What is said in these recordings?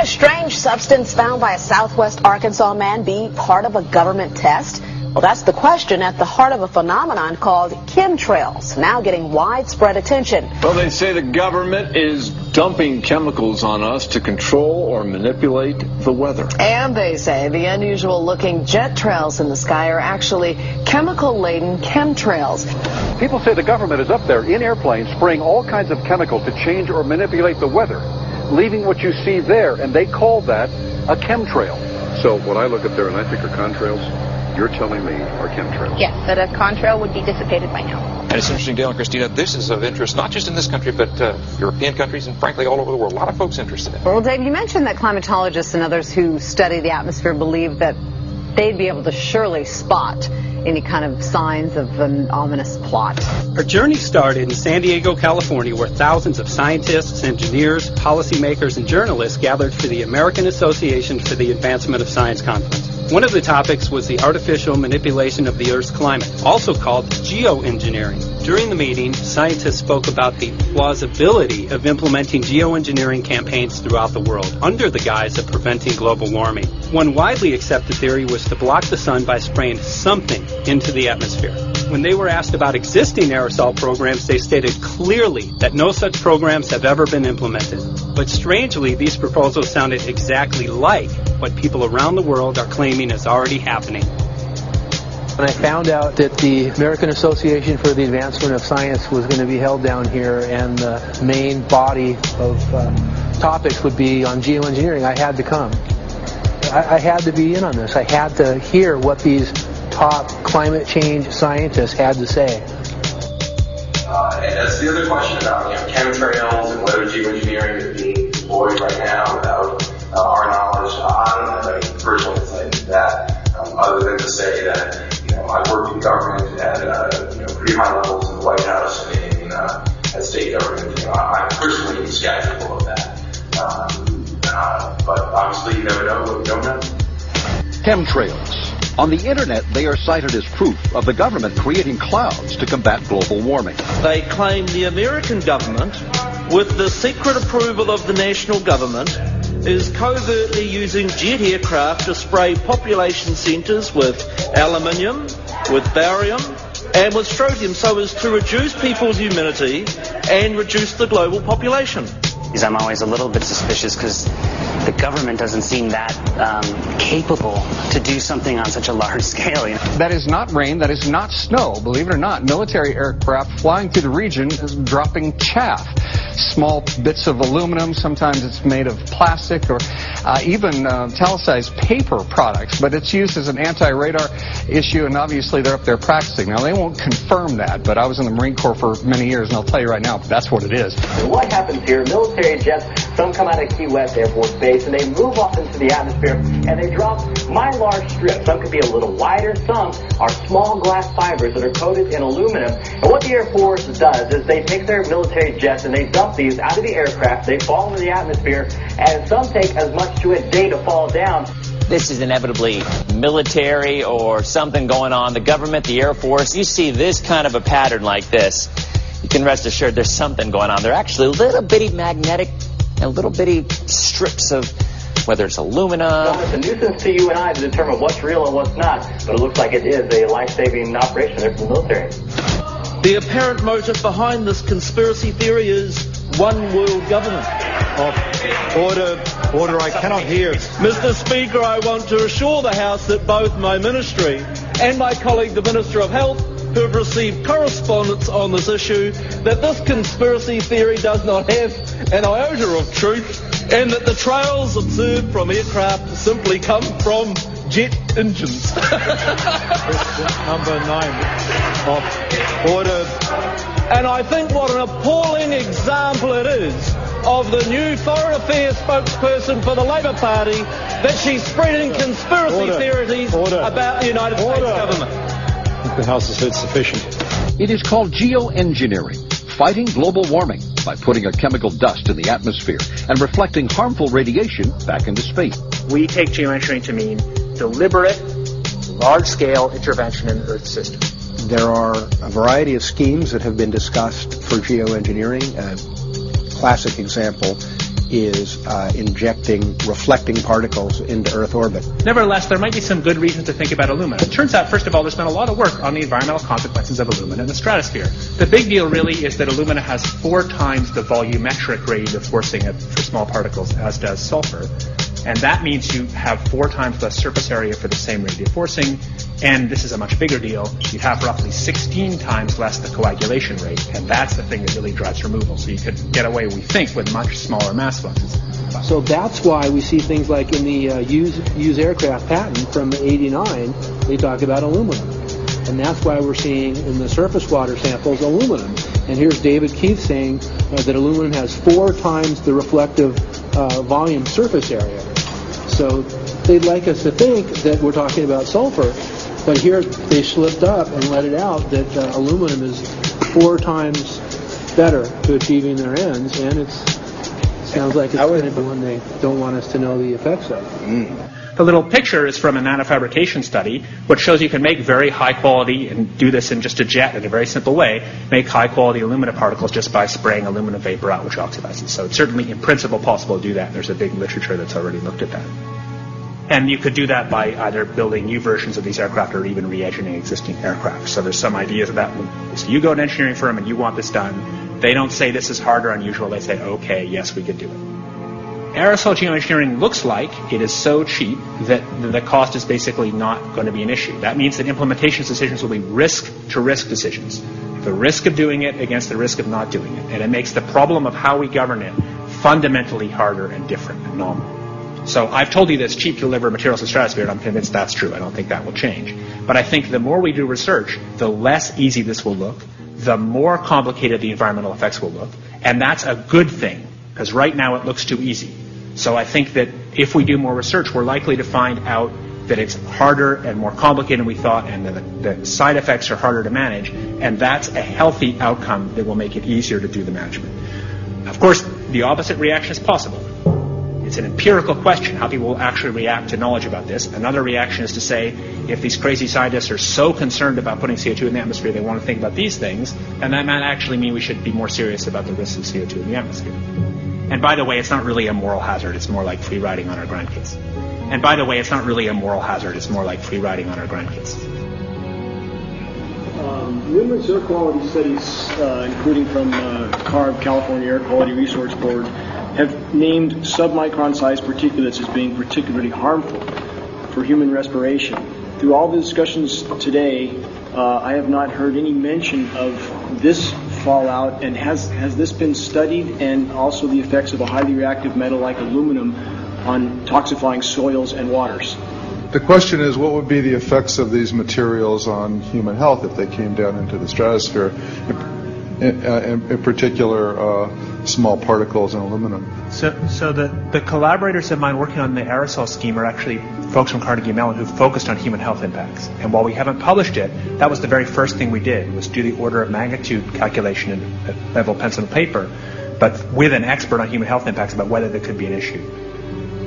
strange substance found by a southwest Arkansas man be part of a government test? Well, that's the question at the heart of a phenomenon called chemtrails, now getting widespread attention. Well, they say the government is dumping chemicals on us to control or manipulate the weather. And they say the unusual-looking jet trails in the sky are actually chemical-laden chemtrails. People say the government is up there in airplanes spraying all kinds of chemicals to change or manipulate the weather, leaving what you see there, and they call that a chemtrail. So what I look up there and I think are contrails, you're telling me are chemtrails? Yes, that a contrail would be dissipated by now. And it's interesting, Dale and Christina, this is of interest not just in this country, but European countries and frankly all over the world. A lot of folks interested in it. Well, Dave, you mentioned that climatologists and others who study the atmosphere believe that they'd be able to surely spot any kind of signs of an ominous plot. Our journey started in San Diego, California, where thousands of scientists, engineers, policymakers, and journalists gathered for the American Association for the Advancement of Science Conference. One of the topics was the artificial manipulation of the Earth's climate, also called geoengineering. During the meeting, scientists spoke about the plausibility of implementing geoengineering campaigns throughout the world under the guise of preventing global warming. One widely accepted theory was to block the sun by spraying something into the atmosphere. When they were asked about existing aerosol programs, they stated clearly that no such programs have ever been implemented. But strangely, these proposals sounded exactly like what people around the world are claiming is already happening. When I found out that the American Association for the Advancement of Science was going to be held down here and the main body of topics would be on geoengineering, I had to come. I had to be in on this. I had to hear what these top climate change scientists had to say. And that's the other question about chemtrails and whether geoengineering is being deployed right now without our knowledge. I don't have any personal insight into that, other than to say that I've worked in government at pretty high levels in the White House and at state government. I'm personally skeptical of that. But obviously you never know what you don't know. Chemtrails. On the internet, they are cited as proof of the government creating clouds to combat global warming. They claim the American government, with the secret approval of the national government, is covertly using jet aircraft to spray population centres with aluminium, with barium, and with strontium so as to reduce people's immunity and reduce the global population. I'm always a little bit suspicious because the government doesn't seem that capable to do something on such a large scale. That is not rain, that is not snow. Believe it or not, military aircraft flying through the region is dropping chaff. Small bits of aluminum, sometimes it's made of plastic or even talicized paper products, but it's used as an anti-radar issue, and obviously they're up there practicing. Now, they won't confirm that, but I was in the Marine Corps for many years, and I'll tell you right now, that's what it is. What happens here, military jets, some come out of Key West Air Force Base, and they move off into the atmosphere, and they drop mylar strips. Some could be a little wider, some are small glass fibers that are coated in aluminum. And what the Air Force does is they take their military jets and they dump these out of the aircraft, they fall into the atmosphere, and some take as much to a day to fall down. This is inevitably military or something going on. The government, the Air Force, you see this kind of a pattern like this, you can rest assured there's something going on. They're actually little bitty magnetic and little bitty strips of, whether it's aluminum. It's a nuisance to you and I to determine what's real and what's not, but it looks like it is a life-saving operation there for the military. The apparent motive behind this conspiracy theory is one world government. Order, I cannot hear. Mr. Speaker, I want to assure the House that both my ministry and my colleague, the Minister of Health, who have received correspondence on this issue, that this conspiracy theory does not have an iota of truth, and that the trails observed from aircraft simply come from jet engines. Number 9 of order. And I think what an appalling example it is of the new Foreign Affairs spokesperson for the Labour Party that she's spreading conspiracy theories about the United States government. The House has heard sufficient. It is called geoengineering, fighting global warming by putting a chemical dust in the atmosphere and reflecting harmful radiation back into space. We take geoengineering to mean deliberate, large-scale intervention in the Earth system. There are a variety of schemes that have been discussed for geoengineering. A classic example is injecting reflecting particles into Earth orbit. Nevertheless, there might be some good reasons to think about alumina. It turns out, first of all, there's been a lot of work on the environmental consequences of alumina in the stratosphere. The big deal really is that alumina has 4 times the volumetric rate of forcing for small particles as does sulfur. And that means you have 4 times less surface area for the same rate of forcing. And this is a much bigger deal. You have roughly 16 times less the coagulation rate. And that's the thing that really drives removal. So you could get away, we think, with much smaller mass fluxes. So that's why we see things like in the used aircraft patent from '89, they talk about aluminum. And that's why we're seeing in the surface water samples aluminum. And here's David Keith saying that aluminum has 4 times the reflective volume surface area. So they'd like us to think that we're talking about sulfur, but here they slipped up and let it out that aluminum is 4 times better to achieving their ends, and it sounds like it's going to be one they don't want us to know the effects of. The little picture is from a nanofabrication study, which shows you can make very high quality, and do this in just a jet in a very simple way, make high quality alumina particles just by spraying aluminum vapor out, which oxidizes. So it's certainly in principle possible to do that. There's a big literature that's already looked at that. And you could do that by either building new versions of these aircraft or even re-engineering existing aircraft. So there's some ideas of that. So you go to an engineering firm and you want this done. They don't say this is hard or unusual. They say, okay, yes, we could do it. Aerosol geoengineering looks like it is so cheap that the cost is basically not going to be an issue. That means that implementation decisions will be risk-to-risk decisions. The risk of doing it against the risk of not doing it. And it makes the problem of how we govern it fundamentally harder and different and novel. So I've told you that it's cheap to deliver materials to the stratosphere, and I'm convinced that's true. I don't think that will change. But I think the more we do research, the less easy this will look, the more complicated the environmental effects will look, and that's a good thing, because right now it looks too easy. So I think that if we do more research, we're likely to find out that it's harder and more complicated than we thought, and the side effects are harder to manage, and that's a healthy outcome that will make it easier to do the management. Of course, the opposite reaction is possible. It's an empirical question, how people will actually react to knowledge about this. Another reaction is to say, if these crazy scientists are so concerned about putting CO2 in the atmosphere, they want to think about these things, and that might actually mean we should be more serious about the risks of CO2 in the atmosphere. And by the way, it's not really a moral hazard. It's more like free riding on our grandkids. And by the way, it's not really a moral hazard. It's more like free riding on our grandkids. Numerous air quality studies, including from CARB, California Air Quality Resource Board, have named submicron-sized particulates as being particularly harmful for human respiration. Through all the discussions today, I have not heard any mention of this fallout, and has this been studied, and also the effects of a highly reactive metal like aluminum on toxifying soils and waters? The question is, what would be the effects of these materials on human health if they came down into the stratosphere, in particular small particles and aluminum? So the collaborators of mine working on the aerosol scheme are actually folks from Carnegie Mellon who focused on human health impacts. And while we haven't published it, that was the very first thing we did, was do the order of magnitude calculation in level pencil and paper, but with an expert on human health impacts about whether there could be an issue.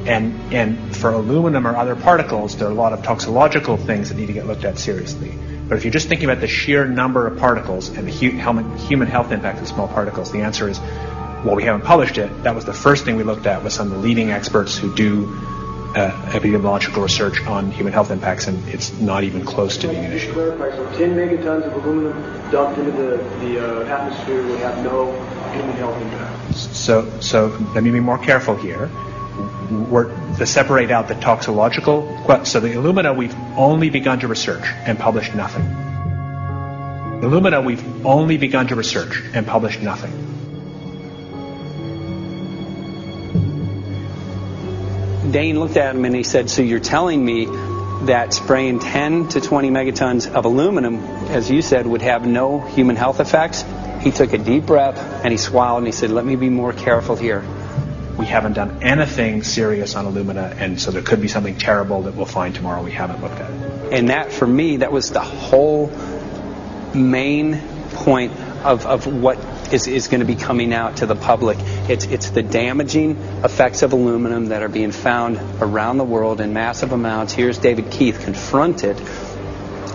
And for aluminum or other particles, there are a lot of toxicological things that need to get looked at seriously. But if you're just thinking about the sheer number of particles and the human health impact of small particles, the answer is, well, we haven't published it. That was the first thing we looked at with some of the leading experts who do epidemiological research on human health impacts, and it's not even close to being an issue. So 10 megatons of aluminum dumped into the atmosphere would have no human health impact. So let me be more careful here. To separate out the toxicological, so the alumina we've only begun to research and published nothing. Alumina we've only begun to research and published nothing. Dane looked at him and he said, so you're telling me that spraying 10 to 20 megatons of aluminum, as you said, would have no human health effects? He took a deep breath and he swallowed and he said, let me be more careful here. We haven't done anything serious on alumina, and so there could be something terrible that we'll find tomorrow we haven't looked at it. And that, for me, that was the whole main point of what is going to be coming out to the public. It's the damaging effects of aluminum that are being found around the world in massive amounts. Here's David Keith confronted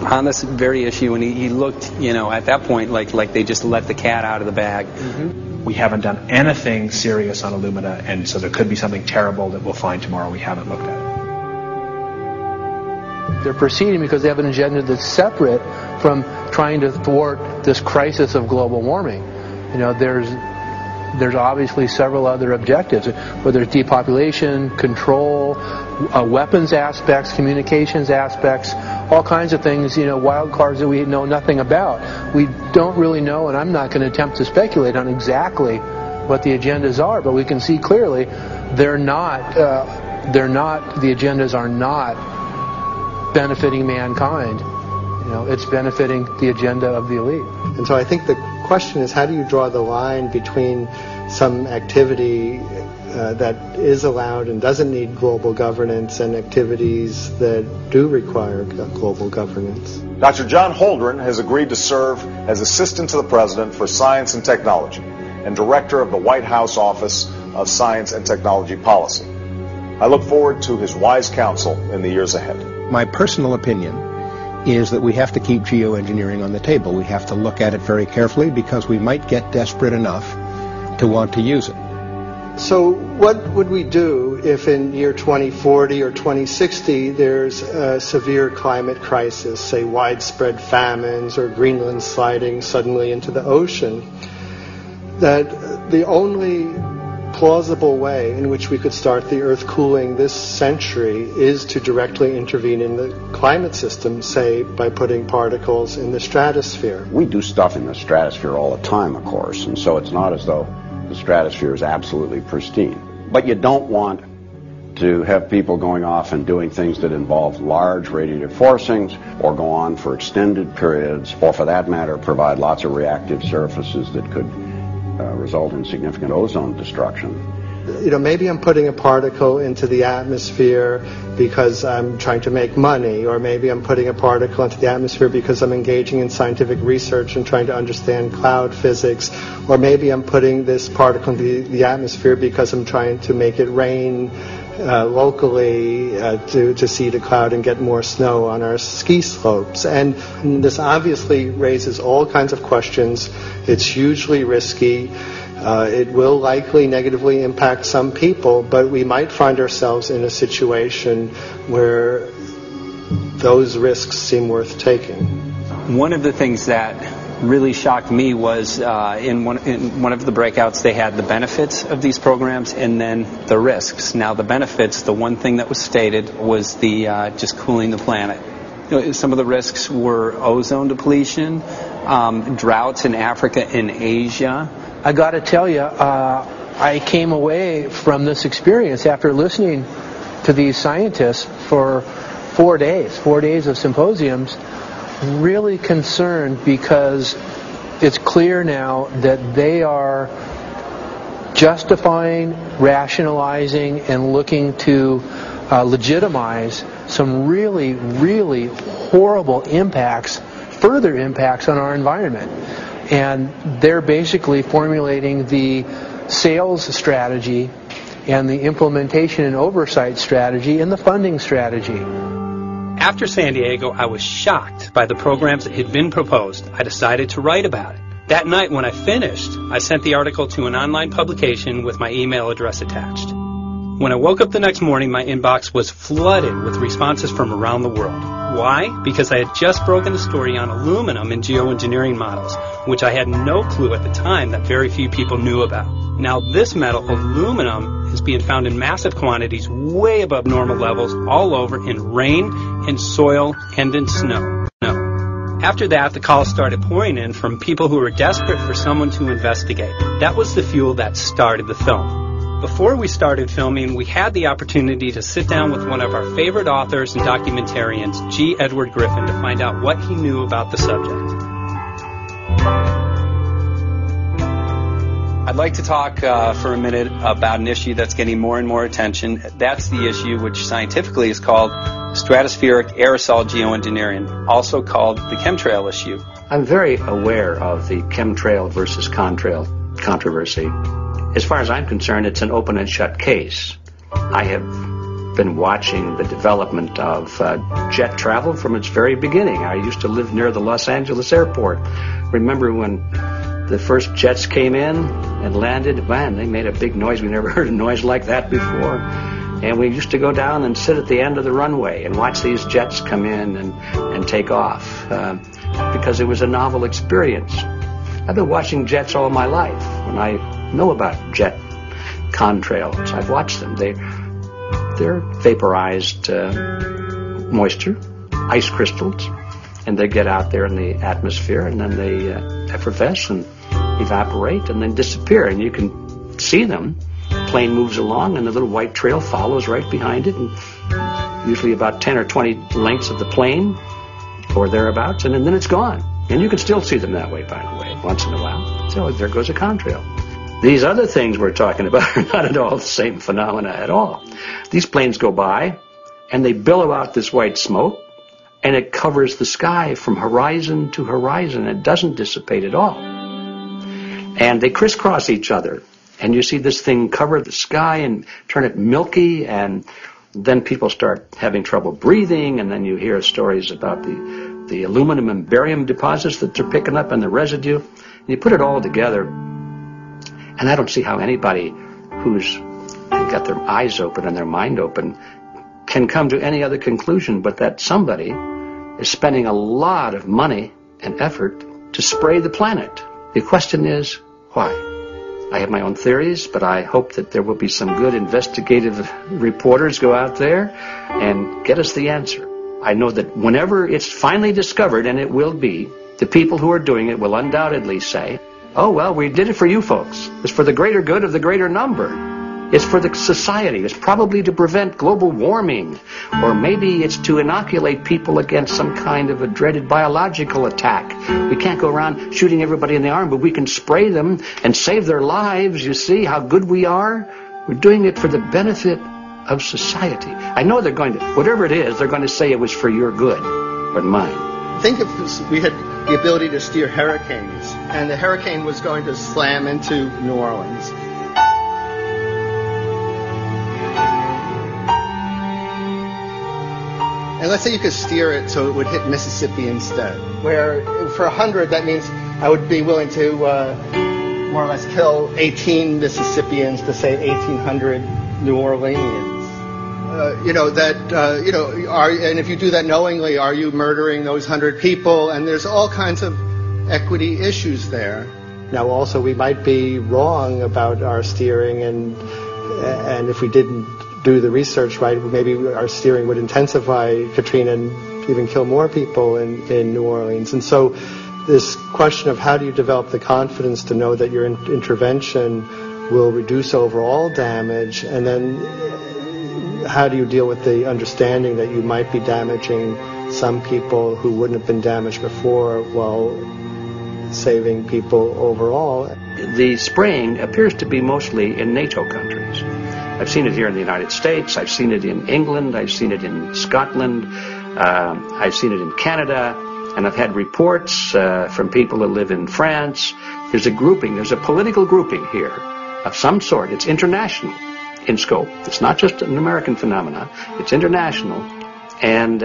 on this very issue, and he looked, at that point like they just let the cat out of the bag. Mm-hmm. We haven't done anything serious on alumina, and so there could be something terrible that we'll find tomorrow we haven't looked at. They're proceeding because they have an agenda that's separate from trying to thwart this crisis of global warming. There's obviously several other objectives, whether it's depopulation, control, weapons aspects, communications aspects, all kinds of things, wild cards that we know nothing about. We don't really know, and I'm not going to attempt to speculate on exactly what the agendas are, but we can see clearly the agendas are not benefiting mankind. It's benefiting the agenda of the elite. And so I think the question is, how do you draw the line between some activity that is allowed and doesn't need global governance and activities that do require global governance? Dr. John Holdren has agreed to serve as Assistant to the President for Science and Technology and Director of the White House Office of Science and Technology Policy. I look forward to his wise counsel in the years ahead. My personal opinion is that we have to keep geoengineering on the table. We have to look at it very carefully because we might get desperate enough to want to use it. So what would we do if in year 2040 or 2060 there's a severe climate crisis, say widespread famines or Greenland sliding suddenly into the ocean, that the only plausible way in which we could start the Earth cooling this century is to directly intervene in the climate system, say by putting particles in the stratosphere? We do stuff in the stratosphere all the time, of course, and so it's not as though the stratosphere is absolutely pristine. But you don't want to have people going off and doing things that involve large radiative forcings or go on for extended periods, or for that matter provide lots of reactive surfaces that could result in significant ozone destruction. Maybe I'm putting a particle into the atmosphere because I'm trying to make money, or maybe I'm putting a particle into the atmosphere because I'm engaging in scientific research and trying to understand cloud physics, or maybe I'm putting this particle into the atmosphere because I'm trying to make it rain locally to seed a cloud and get more snow on our ski slopes. And this obviously raises all kinds of questions. It's hugely risky. It will likely negatively impact some people, but we might find ourselves in a situation where those risks seem worth taking. One of the things that really shocked me was in one of the breakouts they had the benefits of these programs and then the risks. Now the benefits, the one thing that was stated was the just cooling the planet. Some of the risks were ozone depletion, droughts in Africa and Asia. I got to tell you, I came away from this experience after listening to these scientists for 4 days of symposiums, really concerned because it's clear now that they are justifying, rationalizing, and looking to legitimize some really, really horrible impacts, further impacts on our environment. And they're basically formulating the sales strategy and the implementation and oversight strategy and the funding strategy. After San Diego, I was shocked by the programs that had been proposed. I decided to write about it. That night when I finished, I sent the article to an online publication with my email address attached. When I woke up the next morning, my inbox was flooded with responses from around the world. Why? Because I had just broken the story on aluminum in geoengineering models, which I had no clue at the time that very few people knew about. Now this metal, aluminum, is being found in massive quantities way above normal levels all over in rain, in soil, and in snow. After that, the calls started pouring in from people who were desperate for someone to investigate. That was the fuel that started the film. Before we started filming, we had the opportunity to sit down with one of our favorite authors and documentarians, G. Edward Griffin, to find out what he knew about the subject. I'd like to talk for a minute about an issue that's getting more and more attention. That's the issue which scientifically is called stratospheric aerosol geoengineering, also called the chemtrail issue. I'm very aware of the chemtrail versus contrail controversy. As far as I'm concerned, it's an open and shut case. I have been watching the development of jet travel from its very beginning. I used to live near the Los Angeles airport. Remember when the first jets came in and landed? Man, they made a big noise. We never heard a noise like that before. And we used to go down and sit at the end of the runway and watch these jets come in and take off because it was a novel experience. I've been watching jets all my life. When I know about jet contrails, I've watched them. They're vaporized moisture, ice crystals, and they get out there in the atmosphere, and then they effervesce and evaporate and then disappear, and you can see them. Plane moves along, and the little white trail follows right behind it, and usually about 10 or 20 lengths of the plane or thereabouts, and then it's gone. And you can still see them that way, by the way, once in a while. So there goes a contrail. These other things we're talking about are not at all the same phenomena at all. These planes go by, and they billow out this white smoke, and it covers the sky from horizon to horizon. It doesn't dissipate at all. And they crisscross each other. And you see this thing cover the sky and turn it milky, and then people start having trouble breathing, and then you hear stories about the aluminum and barium deposits that they're picking up and the residue. And you put it all together, and I don't see how anybody who's got their eyes open and their mind open can come to any other conclusion but that somebody is spending a lot of money and effort to spray the planet. The question is, why? I have my own theories, but I hope that there will be some good investigative reporters go out there and get us the answer. I know that whenever it's finally discovered, and it will be, the people who are doing it will undoubtedly say, oh, well, we did it for you folks. It's for the greater good of the greater number. It's for the society. It's probably to prevent global warming. Or maybe it's to inoculate people against some kind of a dreaded biological attack. We can't go around shooting everybody in the arm, but we can spray them and save their lives. You see how good we are? We're doing it for the benefit of society. I know they're going to, whatever it is, they're going to say it was for your good or mine. Think if we had the ability to steer hurricanes, and the hurricane was going to slam into New Orleans. And let's say you could steer it so it would hit Mississippi instead, where for 100, that means I would be willing to more or less kill 18 Mississippians to save 1,800 New Orleanians. And if you do that knowingly, are you murdering those 100 people? And there's all kinds of equity issues there. Now, also, we might be wrong about our steering, and if we didn't do the research right, maybe our steering would intensify Katrina and even kill more people in New Orleans. And so this question of how do you develop the confidence to know that your intervention will reduce overall damage, and then how do you deal with the understanding that you might be damaging some people who wouldn't have been damaged before while saving people overall? The spraying appears to be mostly in NATO countries. I've seen it here in the United States. I've seen it in England. I've seen it in Scotland. I've seen it in Canada. And I've had reports from people that live in France. There's a grouping. There's a political grouping here of some sort. It's international in scope. It's not just an American phenomenon. It's international. And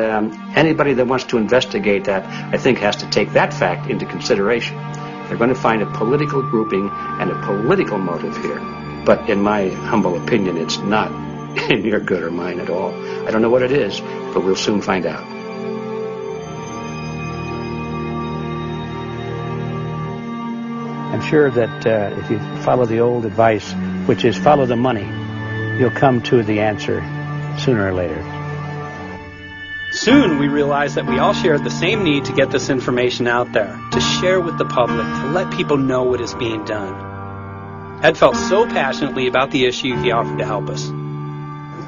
anybody that wants to investigate that, I think, has to take that fact into consideration. They're going to find a political grouping and a political motive here. But in my humble opinion, it's not in your good or mine at all. I don't know what it is, but we'll soon find out. I'm sure that if you follow the old advice, which is follow the money, you'll come to the answer sooner or later. Soon we realized that we all shared the same need to get this information out there, to share with the public, to let people know what is being done. Ed felt so passionately about the issue, he offered to help us.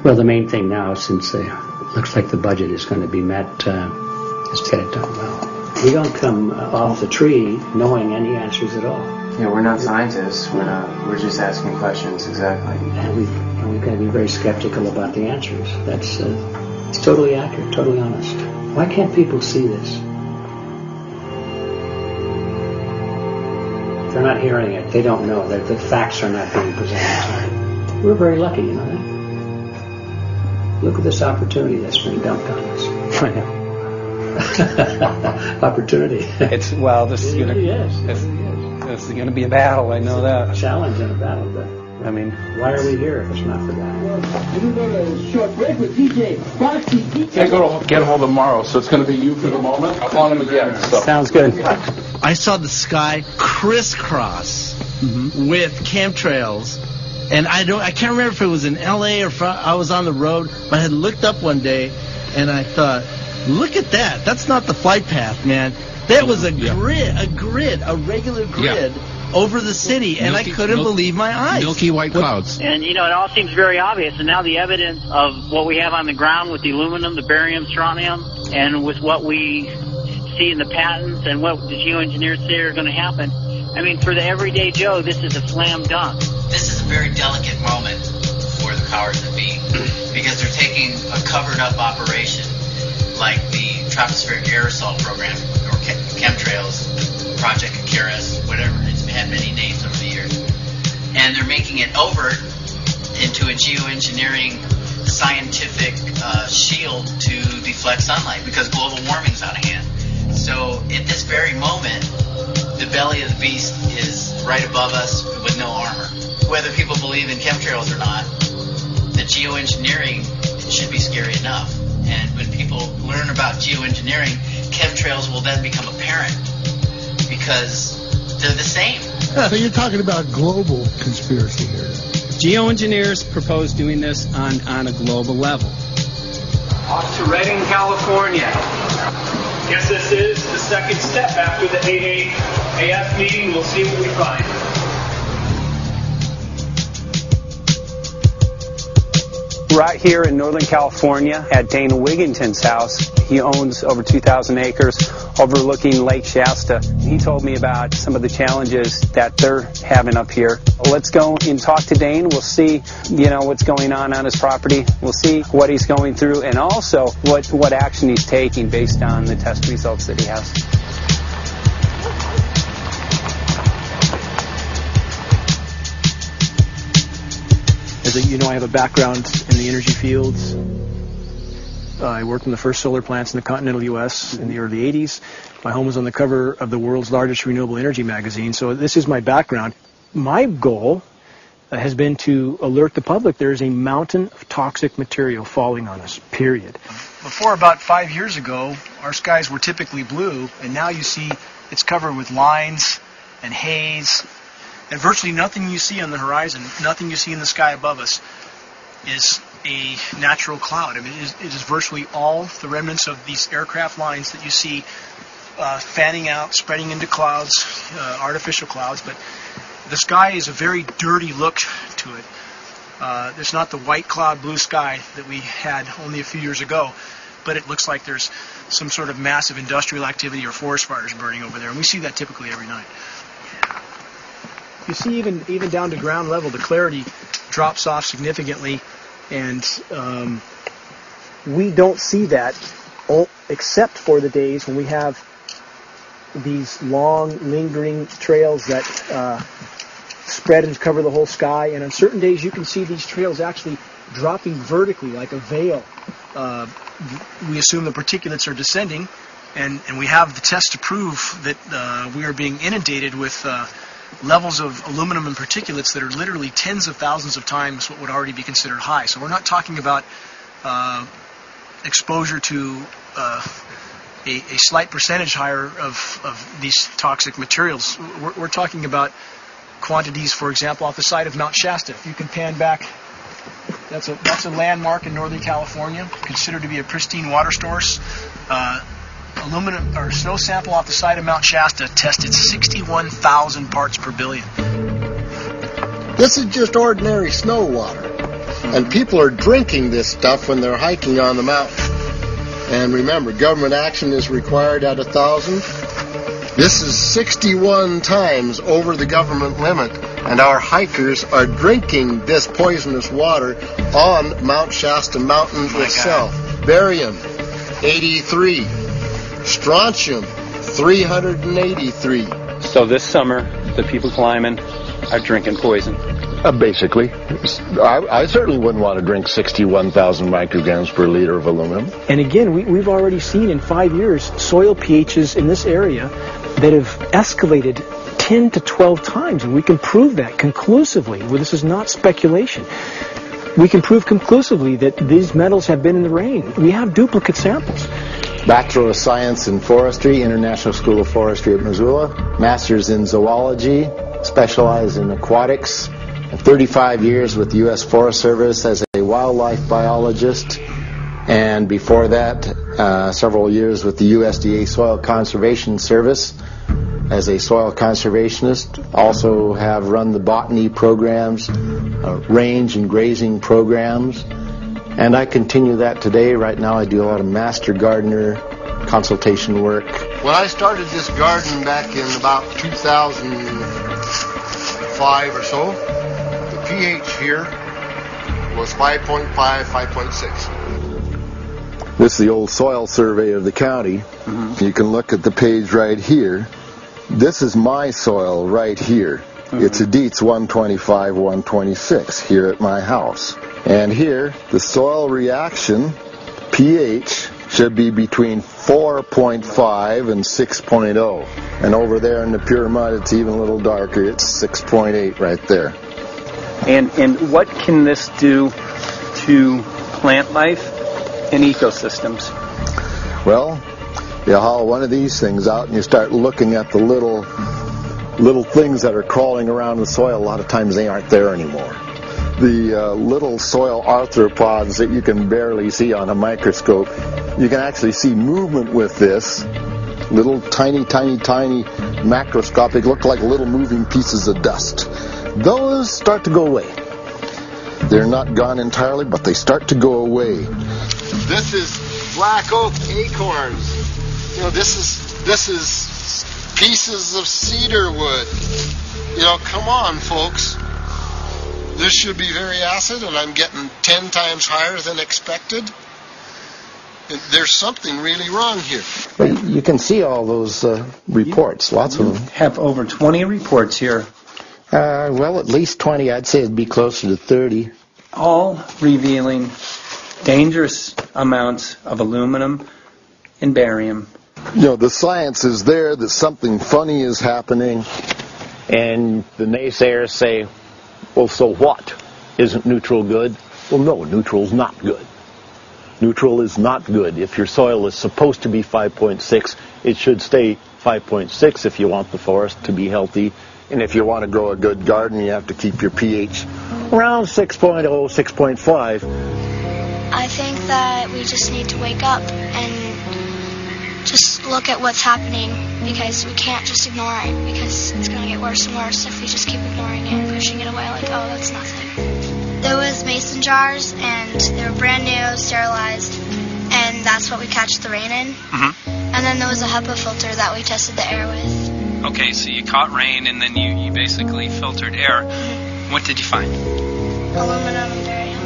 Well, the main thing now, since it looks like the budget is going to be met, is to get it done well. We don't come off the tree knowing any answers at all. Yeah, we're not scientists. We're just asking questions, exactly. And we've got to be very skeptical about the answers. That's it's totally accurate, totally honest. Why can't people see this? They're not hearing it. They don't know that the facts are not being presented to them. We're very lucky, you know that. Look at this opportunity that's been dumped on us. Opportunity. It's this is going to. This is going to be a battle. I know that. A challenge and a battle, but I mean, why are we here if it's not for that? We're going to short break with DJ Foxy. I go to get a hold of Morrow, so it's going to be you for the moment. I'll call him again. So. Sounds good. I saw the sky crisscross with chemtrails, and I can't remember if it was in L.A. or I was on the road, but I had looked up one day, and I thought, look at that. That's not the flight path, man. That was a grid, a regular grid over the city, and I couldn't believe my eyes. Milky white clouds. And, it all seems very obvious. And now the evidence of what we have on the ground with the aluminum, the barium, strontium, and with what we see in the patents and what the geoengineers say are going to happen, I mean, for the everyday Joe, this is a slam dunk. This is a very delicate moment for the powers that be, because they're taking a covered-up operation like the tropospheric aerosol program, or chemtrails, Project Icarus, whatever. It's had many names over the years. And they're making it overt into a geoengineering scientific shield to deflect sunlight, because global warming's out of hand. So at this very moment, the belly of the beast is right above us with no armor. Whether people believe in chemtrails or not, the geoengineering should be scary enough. And when people learn about geoengineering, chemtrails will then become apparent, because they're the same. So you're talking about global conspiracy here. Geoengineers propose doing this on a global level. Off to Redding, California. Guess this is the second step after the AAAF meeting. We'll see what we find. Right here in Northern California at Dana Wigginton's house. He owns over 2,000 acres overlooking Lake Shasta. He told me about some of the challenges that they're having up here. Let's go and talk to Dane. We'll see, what's going on his property. We'll see what he's going through, and also what action he's taking based on the test results that he has. As I have a background in the energy fields. I worked in the first solar plants in the continental U.S. in the early 80s. My home was on the cover of the world's largest renewable energy magazine, so this is my background. My goal has been to alert the public there is a mountain of toxic material falling on us, period. Before about 5 years ago, our skies were typically blue, and now you see it's covered with lines and haze, and virtually nothing you see on the horizon, nothing you see in the sky above us is a natural cloud. I mean, it is virtually all the remnants of these aircraft lines that you see fanning out, spreading into clouds, artificial clouds. But the sky is a very dirty look to it. There's not the white cloud blue sky that we had only a few years ago, but it looks like there's some sort of massive industrial activity or forest fires burning over there, and we see that typically every night. You see, even down to ground level, the clarity drops off significantly, and we don't see that except for the days when we have these long, lingering trails that spread and cover the whole sky. And on certain days, you can see these trails actually dropping vertically like a veil. We assume the particulates are descending, and we have the test to prove that we are being inundated with levels of aluminum and particulates that are literally tens of thousands of times what would already be considered high. So we're not talking about exposure to a slight percentage higher of these toxic materials. We're talking about quantities, for example, off the side of Mount Shasta. If you can pan back, that's a landmark in Northern California, considered to be a pristine water source. Aluminum or snow sample off the side of Mount Shasta tested 61,000 parts per billion. This is just ordinary snow water, and people are drinking this stuff when they're hiking on the mountain. And remember, government action is required at 1,000. This is 61 times over the government limit, and our hikers are drinking this poisonous water on Mount Shasta Mountain itself. Barium, 83. Strontium, 383. So this summer, the people climbing are drinking poison. Basically. I certainly wouldn't want to drink 61,000 micrograms per liter of aluminum. And again, we've already seen in 5 years soil pHs in this area that have escalated 10 to 12 times, and we can prove that conclusively. Well, this is not speculation. We can prove conclusively that these metals have been in the rain. We have duplicate samples. Bachelor of Science in Forestry, International School of Forestry at Missoula. Master's in Zoology, specialized in aquatics. 35 years with the U.S. Forest Service as a wildlife biologist. And before that, several years with the USDA Soil Conservation Service as a soil conservationist. Also have run the botany programs, range and grazing programs. And I continue that today. Right now I do a lot of master gardener consultation work. When I started this garden back in about 2005 or so, the pH here was 5.5, 5.6. This is the old soil survey of the county. You can look at the page right here. This is my soil right here. It's a Dietz 125, 126 here at my house. And here, the soil reaction pH should be between 4.5 and 6.0. And over there in the pure mud, it's even a little darker. It's 6.8 right there. And what can this do to plant life and ecosystems? Well, you haul one of these things out and you start looking at the little things that are crawling around the soil. A lot of times they aren't there anymore. The little soil arthropods that you can barely see on a microscope, you can actually see movement with this. Little tiny macroscopic, look like little moving pieces of dust. Those start to go away. They're not gone entirely, but they start to go away. This is black oak acorns. You know, this is pieces of cedar wood. You know, come on, folks. This should be very acid, and I'm getting 10 times higher than expected. There's something really wrong here. But you can see all those reports, lots of them. Have over 20 reports here. Well, at least 20. I'd say it'd be closer to 30. All revealing dangerous amounts of aluminum and barium. You know, the science is there that something funny is happening. And the naysayers say, well, so what? Isn't neutral good? Well, no, neutral's not good. Neutral is not good. If your soil is supposed to be 5.6, it should stay 5.6 if you want the forest to be healthy. And if you want to grow a good garden, you have to keep your pH around 6.0, 6.5. I think that we just need to wake up and just look at what's happening, because we can't just ignore it, because it's going to get worse and worse if we just keep ignoring it and pushing it away like, oh, that's nothing. There was mason jars, and they were brand new, sterilized, and that's what we catch the rain in. And then there was a HEPA filter that we tested the air with. Okay, so you caught rain and then you basically filtered air. What did you find? Aluminum and barium.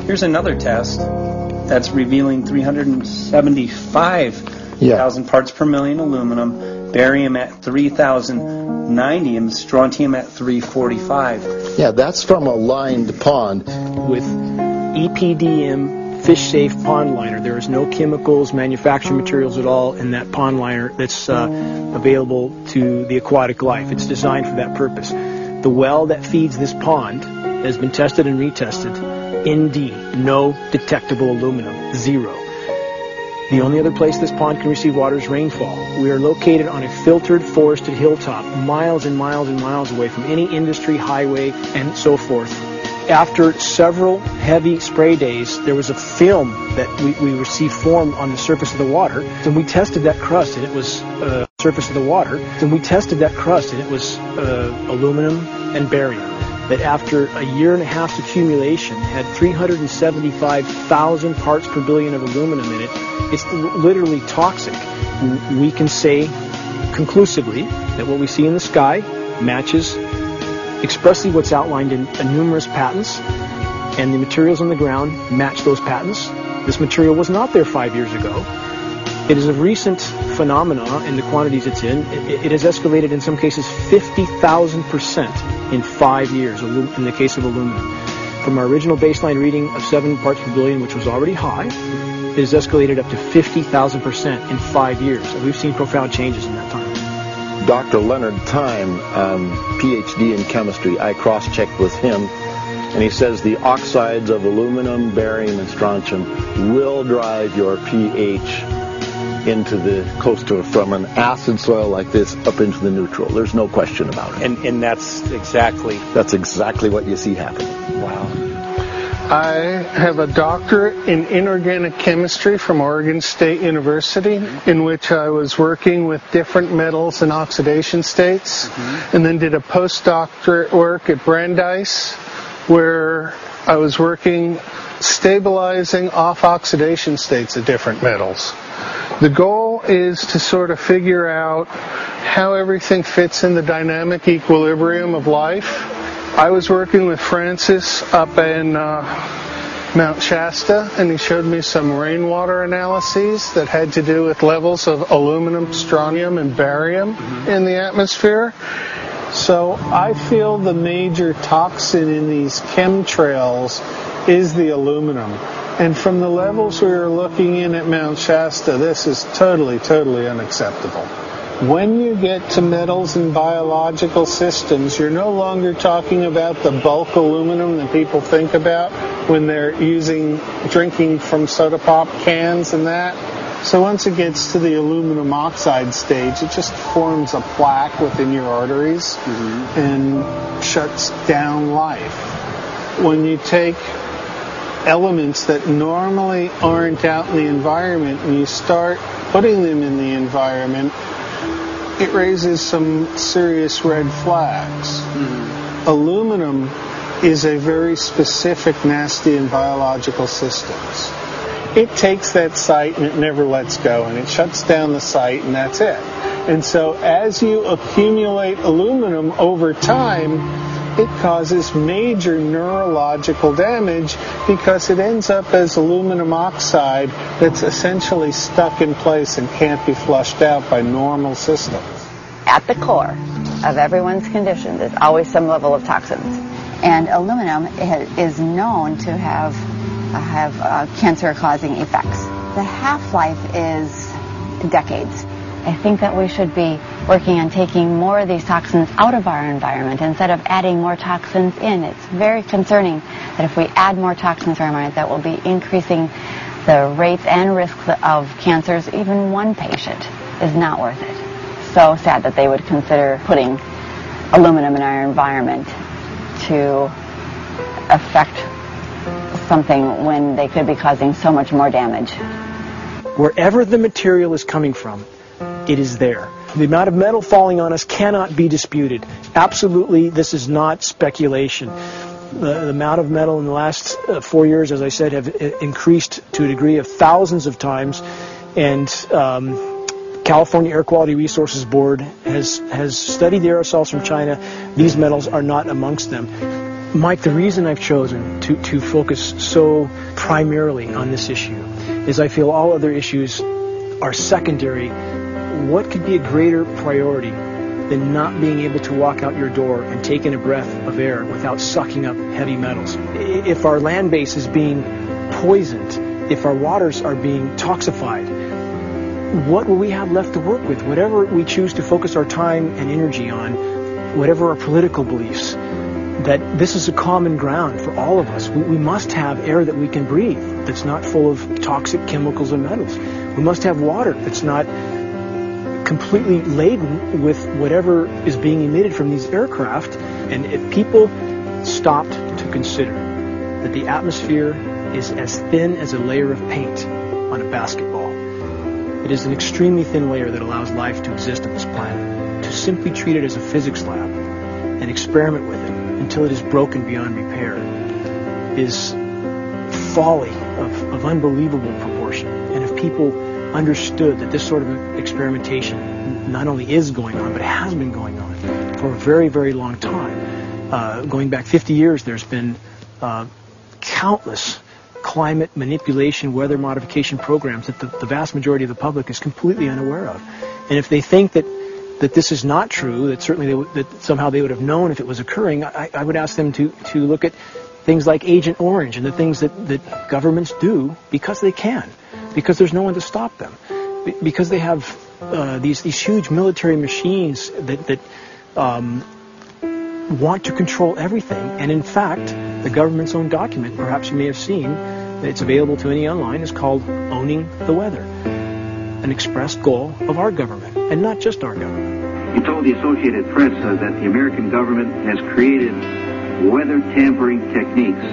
Here's another test that's revealing 375,000 parts per million aluminum, barium at 3,090, and strontium at 345. Yeah, that's from a lined pond. With EPDM fish-safe pond liner. There is no chemicals, manufactured materials at all in that pond liner that's available to the aquatic life. It's designed for that purpose. The well that feeds this pond has been tested and retested. ND, no detectable aluminum, 0. The only other place this pond can receive water is rainfall. We are located on a filtered, forested hilltop, miles and miles and miles away from any industry, highway, and so forth. After several heavy spray days, there was a film that we received formed on the surface of the water, and we tested that crust, and it was aluminum and barium. That after a year and a half's accumulation had 375,000 parts per billion of aluminum in it. It's literally toxic. We can say conclusively that what we see in the sky matches expressly what's outlined in numerous patents, and the materials on the ground match those patents. This material was not there 5 years ago. It is a recent phenomenon in the quantities it's in. It has escalated in some cases 50,000% in 5 years, in the case of aluminum. From our original baseline reading of 7 parts per billion, which was already high, it has escalated up to 50,000% in 5 years. And we've seen profound changes in that time. Dr. Leonard Time, PhD in chemistry, I cross-checked with him, and he says the oxides of aluminum, barium, and strontium will drive your pH into the coastal, from an acid soil like this up into the neutral. There's no question about it. And that's exactly what you see happening. Wow. I have a doctorate in inorganic chemistry from Oregon State University, in which I was working with different metals and oxidation states, and then did a postdoctorate work at Brandeis, where I was working stabilizing off-oxidation states of different metals. The goal is to sort of figure out how everything fits in the dynamic equilibrium of life. I was working with Francis up in Mount Shasta, and he showed me some rainwater analyses that had to do with levels of aluminum, strontium, and barium in the atmosphere. So I feel the major toxin in these chemtrails is the aluminum. And from the levels we were looking in at Mount Shasta, this is totally, totally unacceptable. When you get to metals and biological systems, you're no longer talking about the bulk aluminum that people think about when they're drinking from soda pop cans and that. So once it gets to the aluminum oxide stage, it just forms a plaque within your arteries and shuts down life. When you take elements that normally aren't out in the environment and you start putting them in the environment, it raises some serious red flags. Aluminum is a very specific, nasty in biological systems. It takes that site and it never lets go, and it shuts down the site, and that's it. And so as you accumulate aluminum over time, it causes major neurological damage because it ends up as aluminum oxide that's essentially stuck in place and can't be flushed out by normal systems. At the core of everyone's condition, there's always some level of toxins. And aluminum is known to have cancer-causing effects. The half-life is decades. I think that we should be working on taking more of these toxins out of our environment instead of adding more toxins in. It's very concerning that if we add more toxins to our environment, that will be increasing the rates and risks of cancers. Even one patient is not worth it. So sad that they would consider putting aluminum in our environment to affect something when they could be causing so much more damage. Wherever the material is coming from, it is there. The amount of metal falling on us cannot be disputed. Absolutely, this is not speculation. The amount of metal in the last 4 years, as I said, have increased to a degree of thousands of times, and California Air Quality Resources Board has studied the aerosols from China. These metals are not amongst them. Mike, the reason I've chosen to focus so primarily on this issue is I feel all other issues are secondary. What could be a greater priority than not being able to walk out your door and take in a breath of air without sucking up heavy metals? If our land base is being poisoned, if our waters are being toxified, what will we have left to work with? Whatever we choose to focus our time and energy on, whatever our political beliefs, that this is a common ground for all of us. We must have air that we can breathe that's not full of toxic chemicals and metals. We must have water that's not completely laden with whatever is being emitted from these aircraft. And if people stopped to consider that the atmosphere is as thin as a layer of paint on a basketball, it is an extremely thin layer that allows life to exist on this planet. To simply treat it as a physics lab and experiment with it until it is broken beyond repair is folly of unbelievable proportion. And if people understood that this sort of experimentation not only is going on, but it has been going on for a very, very long time. Going back 50 years, there's been countless climate manipulation, weather modification programs that the vast majority of the public is completely unaware of. And if they think that that this is not true, that certainly that somehow they would have known if it was occurring, I would ask them to look at things like Agent Orange and the things that governments do because they can, because there's no one to stop them, because they have these huge military machines that want to control everything. And in fact, the government's own document, perhaps you may have seen, that it's available to any online, is called Owning the Weather, an expressed goal of our government, and not just our government. He told the Associated Press that the American government has created weather tampering techniques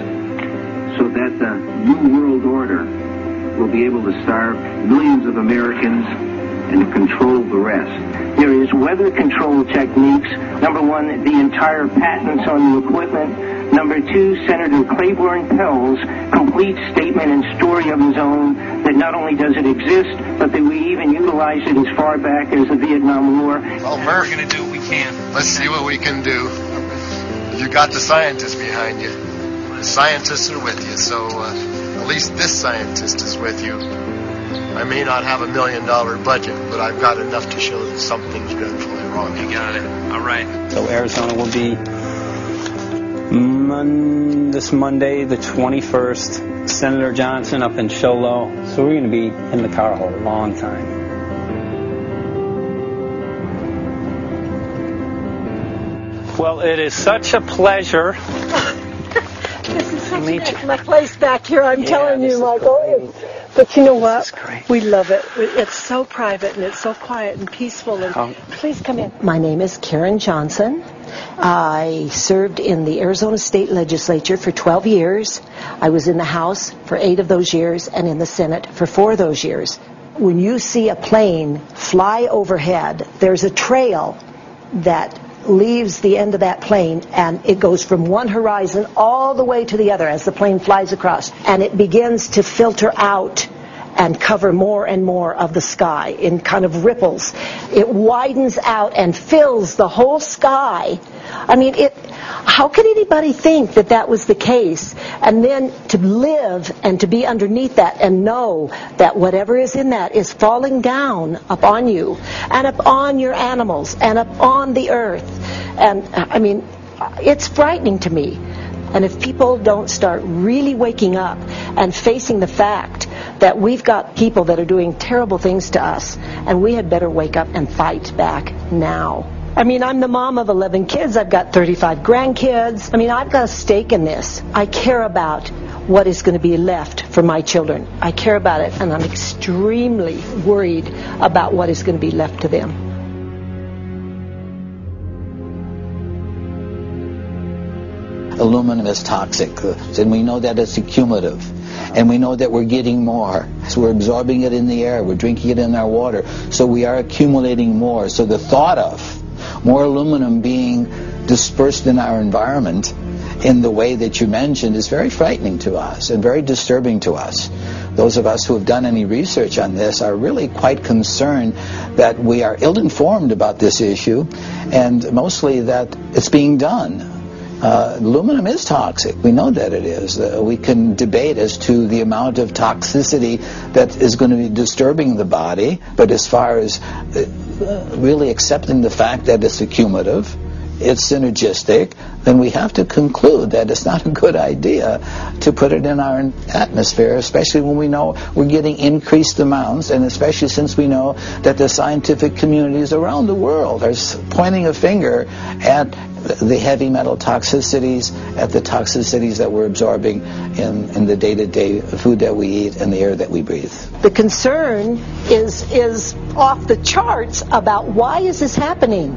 so that the New World Order will be able to starve millions of Americans and control the rest. There is weather control techniques. Number one, the entire patents on the equipment. Number two, Senator Claiborne Pell's complete statement and story of his own that not only does it exist, but that we even utilized it as far back as the Vietnam War. Well, Murph, we're going to do what we can. Let's see what we can do. You got the scientists behind you. The scientists are with you, so at least this scientist is with you. I may not have $1 million budget, but I've got enough to show that something's dreadfully wrong. You got it. All right. So Arizona will be this Monday, the 21st. Senator Johnson up in Show Low. So we're going to be in the car a long time. Well, it is such a pleasure. This is such my place back here, I'm telling you, Michael. But you know what? We love it. It's so private and it's so quiet and peaceful. And please come in. My name is Karen Johnson. I served in the Arizona State Legislature for 12 years. I was in the House for 8 of those years and in the Senate for 4 of those years. When you see a plane fly overhead, there's a trail that leaves the end of that plane, and it goes from one horizon all the way to the other as the plane flies across, and it begins to filter out and cover more and more of the sky in kind of ripples. It widens out and fills the whole sky. I mean, how could anybody think that that was the case? And then to live and to be underneath that and know that whatever is in that is falling down upon you and upon your animals and upon the earth. And I mean, it's frightening to me. And if people don't start really waking up and facing the fact that we've got people that are doing terrible things to us, and we had better wake up and fight back now. I mean, I'm the mom of 11 kids. I've got 35 grandkids. I mean, I've got a stake in this. I care about what is going to be left for my children. I care about it, and I'm extremely worried about what is going to be left to them. Aluminum is toxic, and we know that it's accumulative. And we know that we're getting more. So we're absorbing it in the air, we're drinking it in our water, so we are accumulating more. So the thought of more aluminum being dispersed in our environment in the way that you mentioned is very frightening to us and very disturbing to us. Those of us who have done any research on this are really quite concerned that we are ill-informed about this issue, and mostly that it's being done. Aluminum is toxic. We know that it is. We can debate as to the amount of toxicity that is going to be disturbing the body, but as far as really accepting the fact that it's accumulative, it's synergistic, then we have to conclude that it's not a good idea to put it in our atmosphere, especially when we know we're getting increased amounts, and especially since we know that the scientific communities around the world are pointing a finger at the heavy metal toxicities, at the toxicities that we're absorbing in the day-to-day food that we eat and the air that we breathe. The concern is off the charts about why is this happening?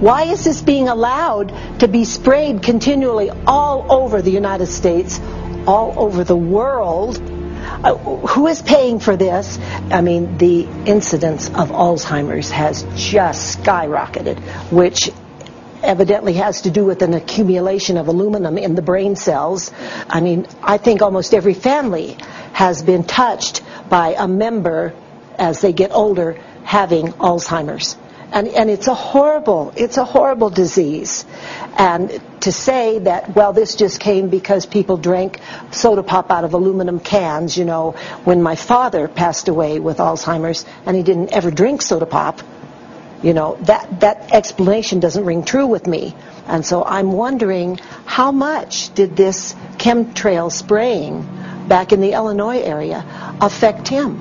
Why is this being allowed to be sprayed continually all over the United States, all over the world? Who is paying for this? I mean, the incidence of Alzheimer's has just skyrocketed, which evidently has to do with an accumulation of aluminum in the brain cells. I mean, I think almost every family has been touched by a member as they get older having Alzheimer's. And it's a horrible disease. And to say that, well, this just came because people drank soda pop out of aluminum cans, you know, when my father passed away with Alzheimer's and he didn't ever drink soda pop, You know, that explanation doesn't ring true with me. And so I'm wondering, how much did this chemtrail spraying back in the Illinois area affect him?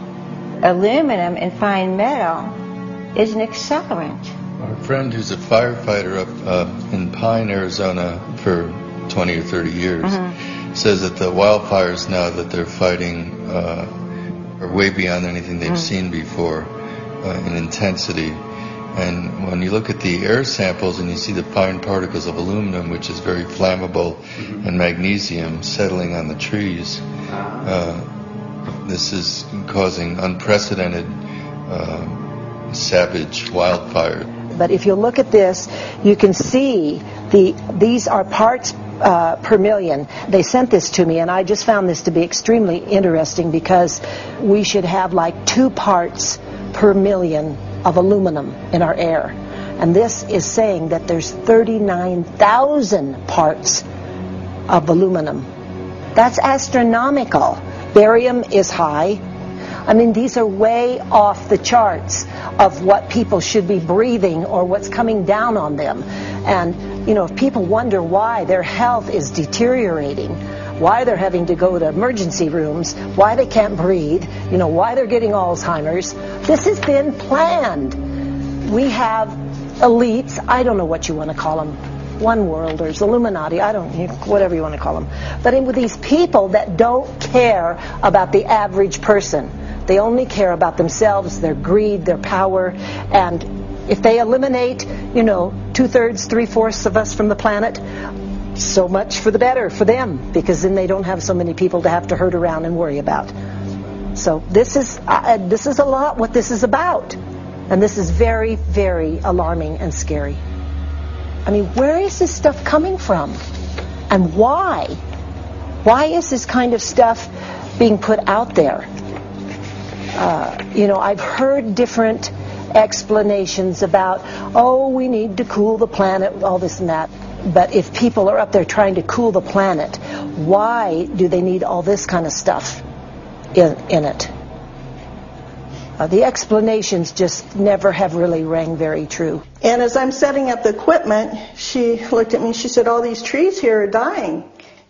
Aluminum and fine metal is an accelerant. Our friend who's a firefighter up in Pine, Arizona for 20 or 30 years says that the wildfires now that they're fighting are way beyond anything they've seen before in intensity. And when you look at the air samples and you see the fine particles of aluminum, which is very flammable, and magnesium settling on the trees, this is causing unprecedented savage wildfire. But if you look at this, you can see these are parts per million. They sent this to me, and I just found this to be extremely interesting, because we should have like 2 parts per million of aluminum in our air. And this is saying that there's 39,000 parts of aluminum. That's astronomical. Barium is high. I mean, these are way off the charts of what people should be breathing or what's coming down on them. And, you know, if people wonder why their health is deteriorating, why they're having to go to emergency rooms, why they can't breathe, you know, why they're getting Alzheimer's, this has been planned. We have elites, I don't know what you want to call them, one worlders, Illuminati, whatever you want to call them. But with these people that don't care about the average person. They only care about themselves, their greed, their power, and if they eliminate, you know, 2/3, 3/4 of us from the planet, so much for the better for them, because then they don't have so many people to have to herd around and worry about. So this is a lot what this is about, and this is very, very alarming and scary. I mean, where is this stuff coming from, and why? Why is this kind of stuff being put out there? You know, I've heard different explanations about, oh, we need to cool the planet, all this and that. But if people are up there trying to cool the planet, why do they need all this kind of stuff in it? The explanations just never have really rang very true. And as I'm setting up the equipment, she looked at me, she said, all these trees here are dying.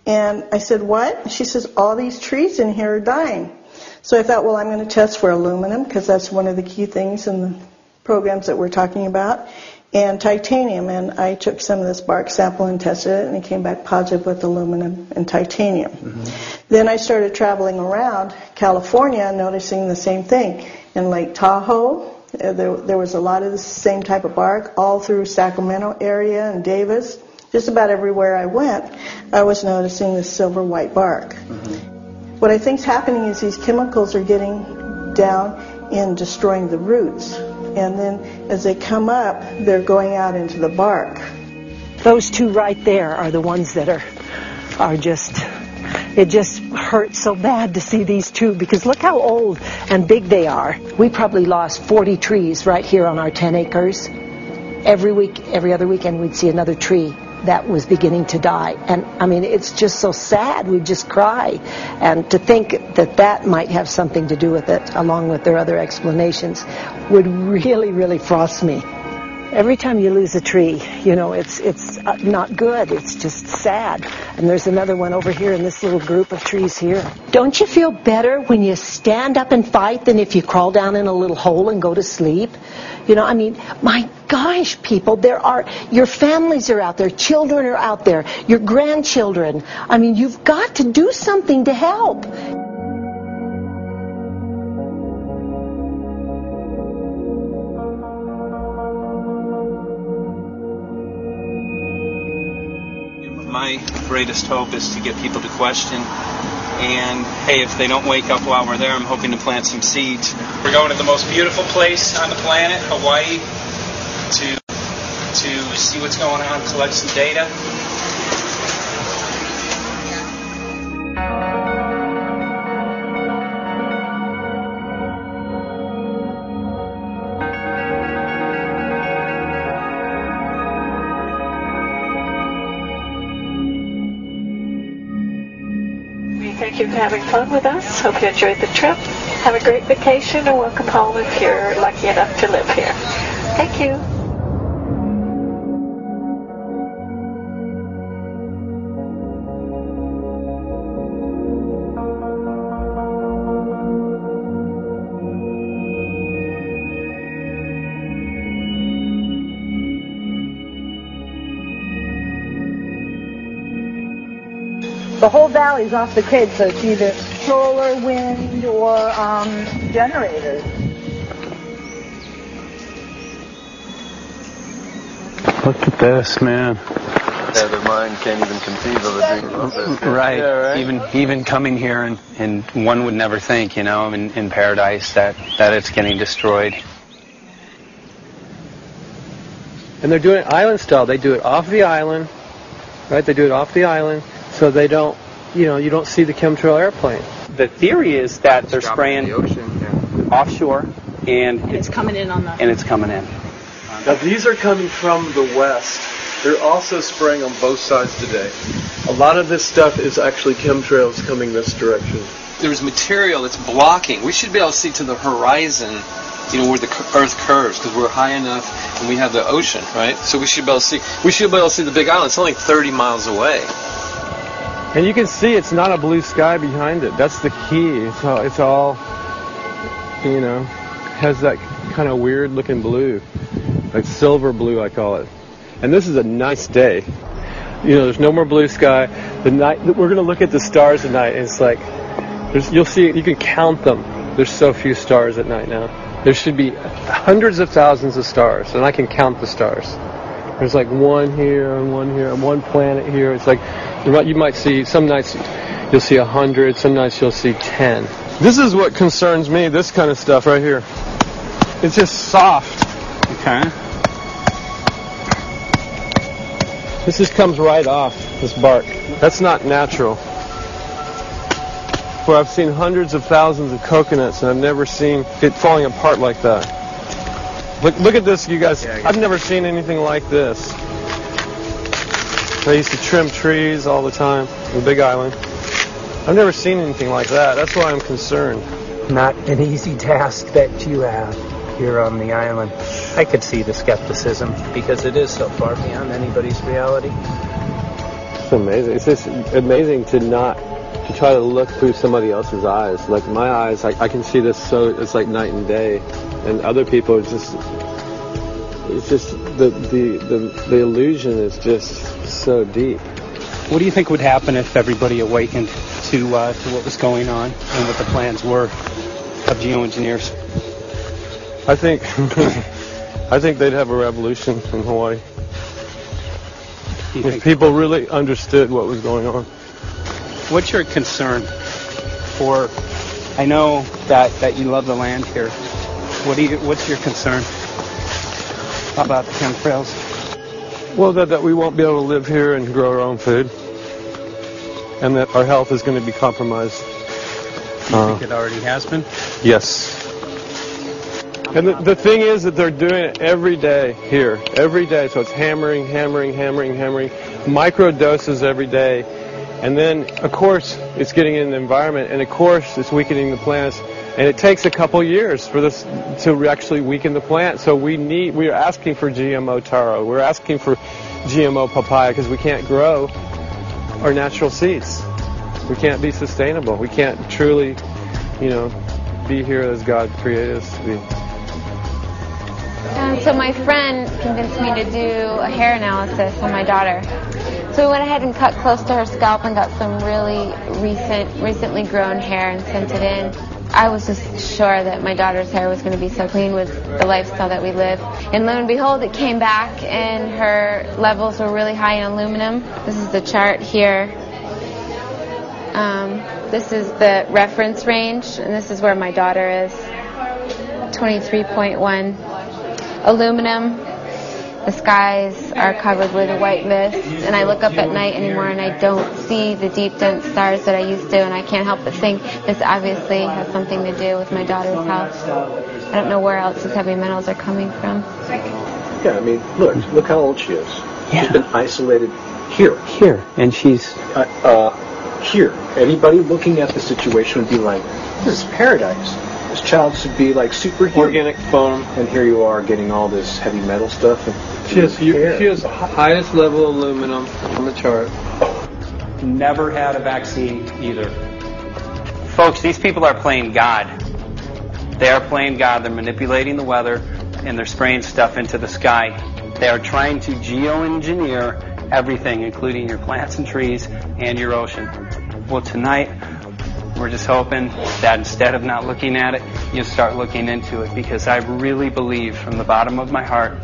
And I said, what? She says, all these trees in here are dying. So I thought, well, I'm going to test for aluminum, because that's one of the key things in the programs that we're talking about, and titanium. And I took some of this bark sample and tested it, and it came back positive with aluminum and titanium. Then I started traveling around California, noticing the same thing. In Lake Tahoe, there was a lot of the same type of bark, all through Sacramento area and Davis. Just about everywhere I went, I was noticing this silver white bark. What I think is happening is these chemicals are getting down and destroying the roots. And then as they come up, they're going out into the bark. Those 2 right there are the ones that are just, it just hurts so bad to see these 2, because look how old and big they are. We probably lost 40 trees right here on our 10 acres. Every week, every other weekend, we'd see another tree that was beginning to die. And I mean, it's just so sad. We just cry. And to think that that might have something to do with it, along with their other explanations, would really, really frost me. Every time you lose a tree, you know, it's not good. It's just sad. And there's another one over here in this little group of trees here. Don't you feel better when you stand up and fight than if you crawl down in a little hole and go to sleep? You know, I mean, my gosh, people, your families are out there, children are out there, your grandchildren. I mean, you've got to do something to help. My greatest hope is to get people to question. And, hey, if they don't wake up while we're there, I'm hoping to plant some seeds. We're going to the most beautiful place on the planet, Hawaii, to see what's going on, collect some data. Thank you for having fun with us. Hope you enjoyed the trip. Have a great vacation and welcome home if you're lucky enough to live here. Thank you. The whole valley's off the grid, so it's either solar, wind, or generators. Look at this, man. Yeah, their mind can't even conceive of it. Right. Yeah, right. Even coming here, and one would never think, you know, in paradise that it's getting destroyed. And they're doing it island style. They do it off the island, right? They do it off the island, so they don't, you know, you don't see the chemtrail airplane. The theory is that they're spraying offshore, and it's coming in on the... And it's coming in. Now these are coming from the west. They're also spraying on both sides today. A lot of this stuff is actually chemtrails coming this direction. There's material that's blocking. We should be able to see to the horizon, you know, where the Earth curves, because we're high enough and we have the ocean, right? So we should be able to see. We should be able to see the Big Island. It's only 30 miles away. And you can see it's not a blue sky behind it. That's the key. It's all, you know, has that kind of weird looking blue, like silver blue I call it. And this is a nice day. You know, there's no more blue sky. The night we're going to look at the stars at night, and it's like you'll see, you can count them. There's so few stars at night now. There should be hundreds of thousands of stars, and I can count the stars. There's like one here and one planet here. It's like you might see, some nights you'll see 100, some nights you'll see 10. This is what concerns me, this kind of stuff right here. It's just soft. Okay. This just comes right off, this bark. That's not natural. Where I've seen hundreds of thousands of coconuts, and I've never seen it falling apart like that. Look at this, you guys. I've never seen anything like this. I used to trim trees all the time in the Big Island. I've never seen anything like that. That's why I'm concerned. Not an easy task that you have here on the island. I could see the skepticism because it is so far beyond anybody's reality. It's amazing. It's just amazing to try to look through somebody else's eyes. Like my eyes, I can see this, so it's like night and day. And other people, it's just the illusion is just so deep. What do you think would happen if everybody awakened to what was going on and what the plans were of geoengineers? I think they'd have a revolution in Hawaii. If people really understood what was going on. What's your concern for? I know that you love the land here. What's your concern about the chemtrails? Well, that we won't be able to live here and grow our own food, and that our health is going to be compromised. Do you think it already has been? Yes. And the thing is that they're doing it every day here, every day. So it's hammering, micro doses every day. And then, of course, it's getting in the environment, and of course, it's weakening the plants. And it takes a couple years for this to actually weaken the plant. So we are asking for GMO taro. We're asking for GMO papaya because we can't grow our natural seeds. We can't be sustainable. We can't truly, be here as God created us to be. So my friend convinced me to do a hair analysis on my daughter. So we went ahead and cut close to her scalp and got some really recently grown hair and sent it in. I was just sure that my daughter's hair was going to be so clean with the lifestyle that we live. And lo and behold, it came back and her levels were really high in aluminum. This is the chart here. This is the reference range, and this is where my daughter is. 23.1 aluminum. The skies are covered with a white mist, and I look up at night anymore and I don't see the deep, dense stars that I used to, and I can't help but think this obviously has something to do with my daughter's health. I don't know where else these heavy metals are coming from. Yeah, I mean, look how old she is. Yeah. She's been isolated here. Here, and she's... here. Anybody looking at the situation would be like, this is paradise. This child should be like superhuman. Organic foam. And here you are getting all this heavy metal stuff. She has highest level aluminum on the chart. Never had a vaccine either. Folks, these people are playing God. They are playing God. They're manipulating the weather, and they're spraying stuff into the sky. They are trying to geoengineer everything, including your plants and trees and your ocean. Well, tonight, we're just hoping that instead of not looking at it, you start looking into it, because I really believe from the bottom of my heart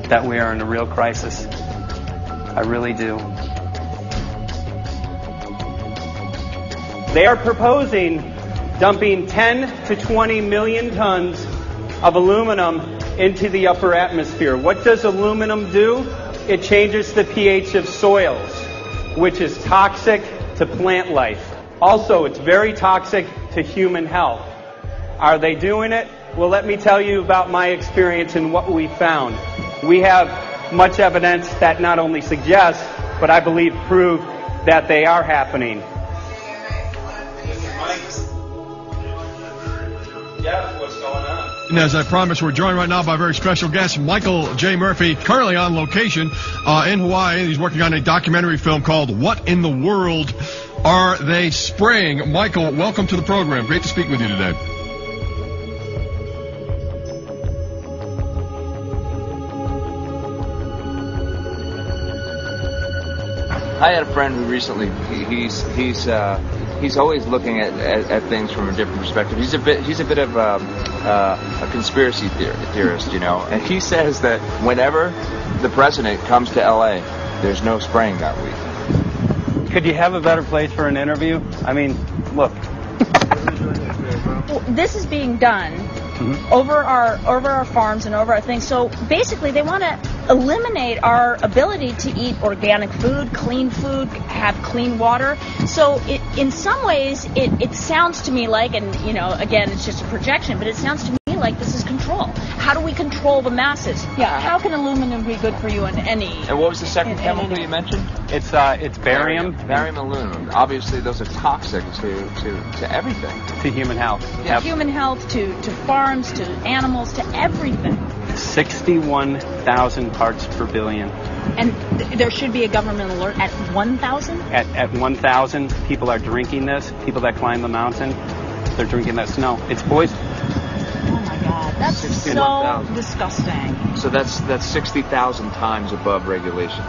that we are in a real crisis. I really do. They are proposing dumping 10 to 20 million tons of aluminum into the upper atmosphere. What does aluminum do? It changes the pH of soils, which is toxic to plant life. Also, it's very toxic to human health. Are they doing it? Well, let me tell you about my experience and what we found. We have much evidence that not only suggests, but I believe prove that they are happening. Jeff, what's going on? And as I promised, we're joined right now by a very special guest, Michael J. Murphy, currently on location in Hawaii. He's working on a documentary film called What in the World Are They Spraying? Michael, welcome to the program. Great to speak with you today. I had a friend who recently he's always looking at things from a different perspective. He's a bit of a conspiracy theorist, you know, and he says that whenever the president comes to L.A., there's no spraying that week. Could you have a better place for an interview? I mean, look. This is being done over our farms and over our things. So basically, they want to eliminate our ability to eat organic food, have clean water. So in some ways, it sounds to me like, and you know, again, it's just a projection, but it sounds to me like this is control. How do we control the masses? Yeah. How can aluminum be good for you in any? And what was the second chemical you mentioned? It's barium. Barium aluminum. Obviously, those are toxic to everything. To human health. To human health, to farms, to animals, to everything. 61,000 parts per billion. And there should be a government alert at 1,000? At 1,000, people are drinking this. People that climb the mountain, they're drinking that snow. It's poison. Oh my God, that's so disgusting. So that's 60,000 times above regulation.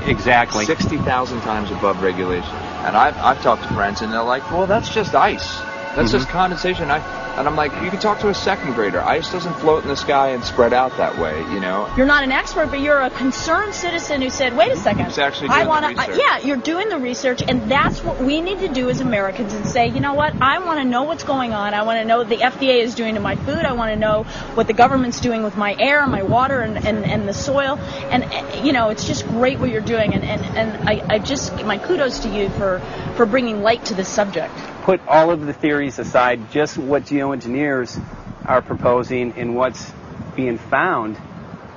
Exactly. 60,000 times above regulation. And I've talked to friends, and they're like, well, that's just ice. That's just condensation. And I'm like, you can talk to a second grader. Ice doesn't float in the sky and spread out that way, you know. You're not an expert, but you're a concerned citizen who said, wait a second. Who's actually doing the research. Yeah, you're doing the research, and that's what we need to do as Americans and say, you know what, I want to know what's going on. I want to know what the FDA is doing to my food. I want to know what the government's doing with my air, my water, and the soil. And, you know, it's just great what you're doing. And I just, my kudos to you for bringing light to this subject. Put all of the theories aside, just what geoengineers are proposing and what's being found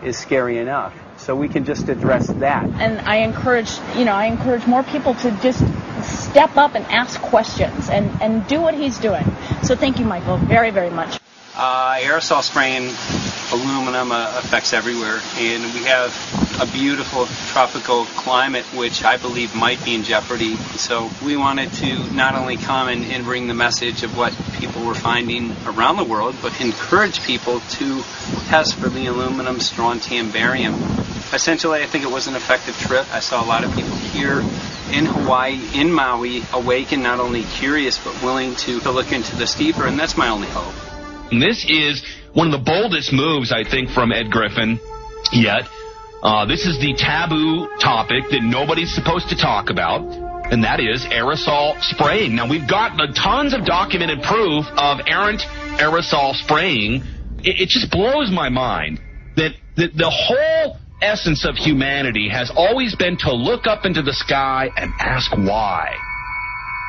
is scary enough. So we can just address that. And I encourage more people to just step up and ask questions and do what he's doing. So thank you, Michael, very, very much. Aerosol spraying aluminum affects everywhere, and we have a beautiful tropical climate which I believe might be in jeopardy. So we wanted to not only come and bring the message of what people were finding around the world, but encourage people to test for the aluminum, strontium, barium. Essentially, I think it was an effective trip. I saw a lot of people here in Hawaii, in Maui, awake and not only curious but willing to look into this deeper, and that's my only hope. This is one of the boldest moves, I think, from Ed Griffin yet. This is the taboo topic that nobody's supposed to talk about, and that is aerosol spraying. Now, we've got tons of documented proof of errant aerosol spraying. It just blows my mind that the whole essence of humanity has always been to look up into the sky and ask why.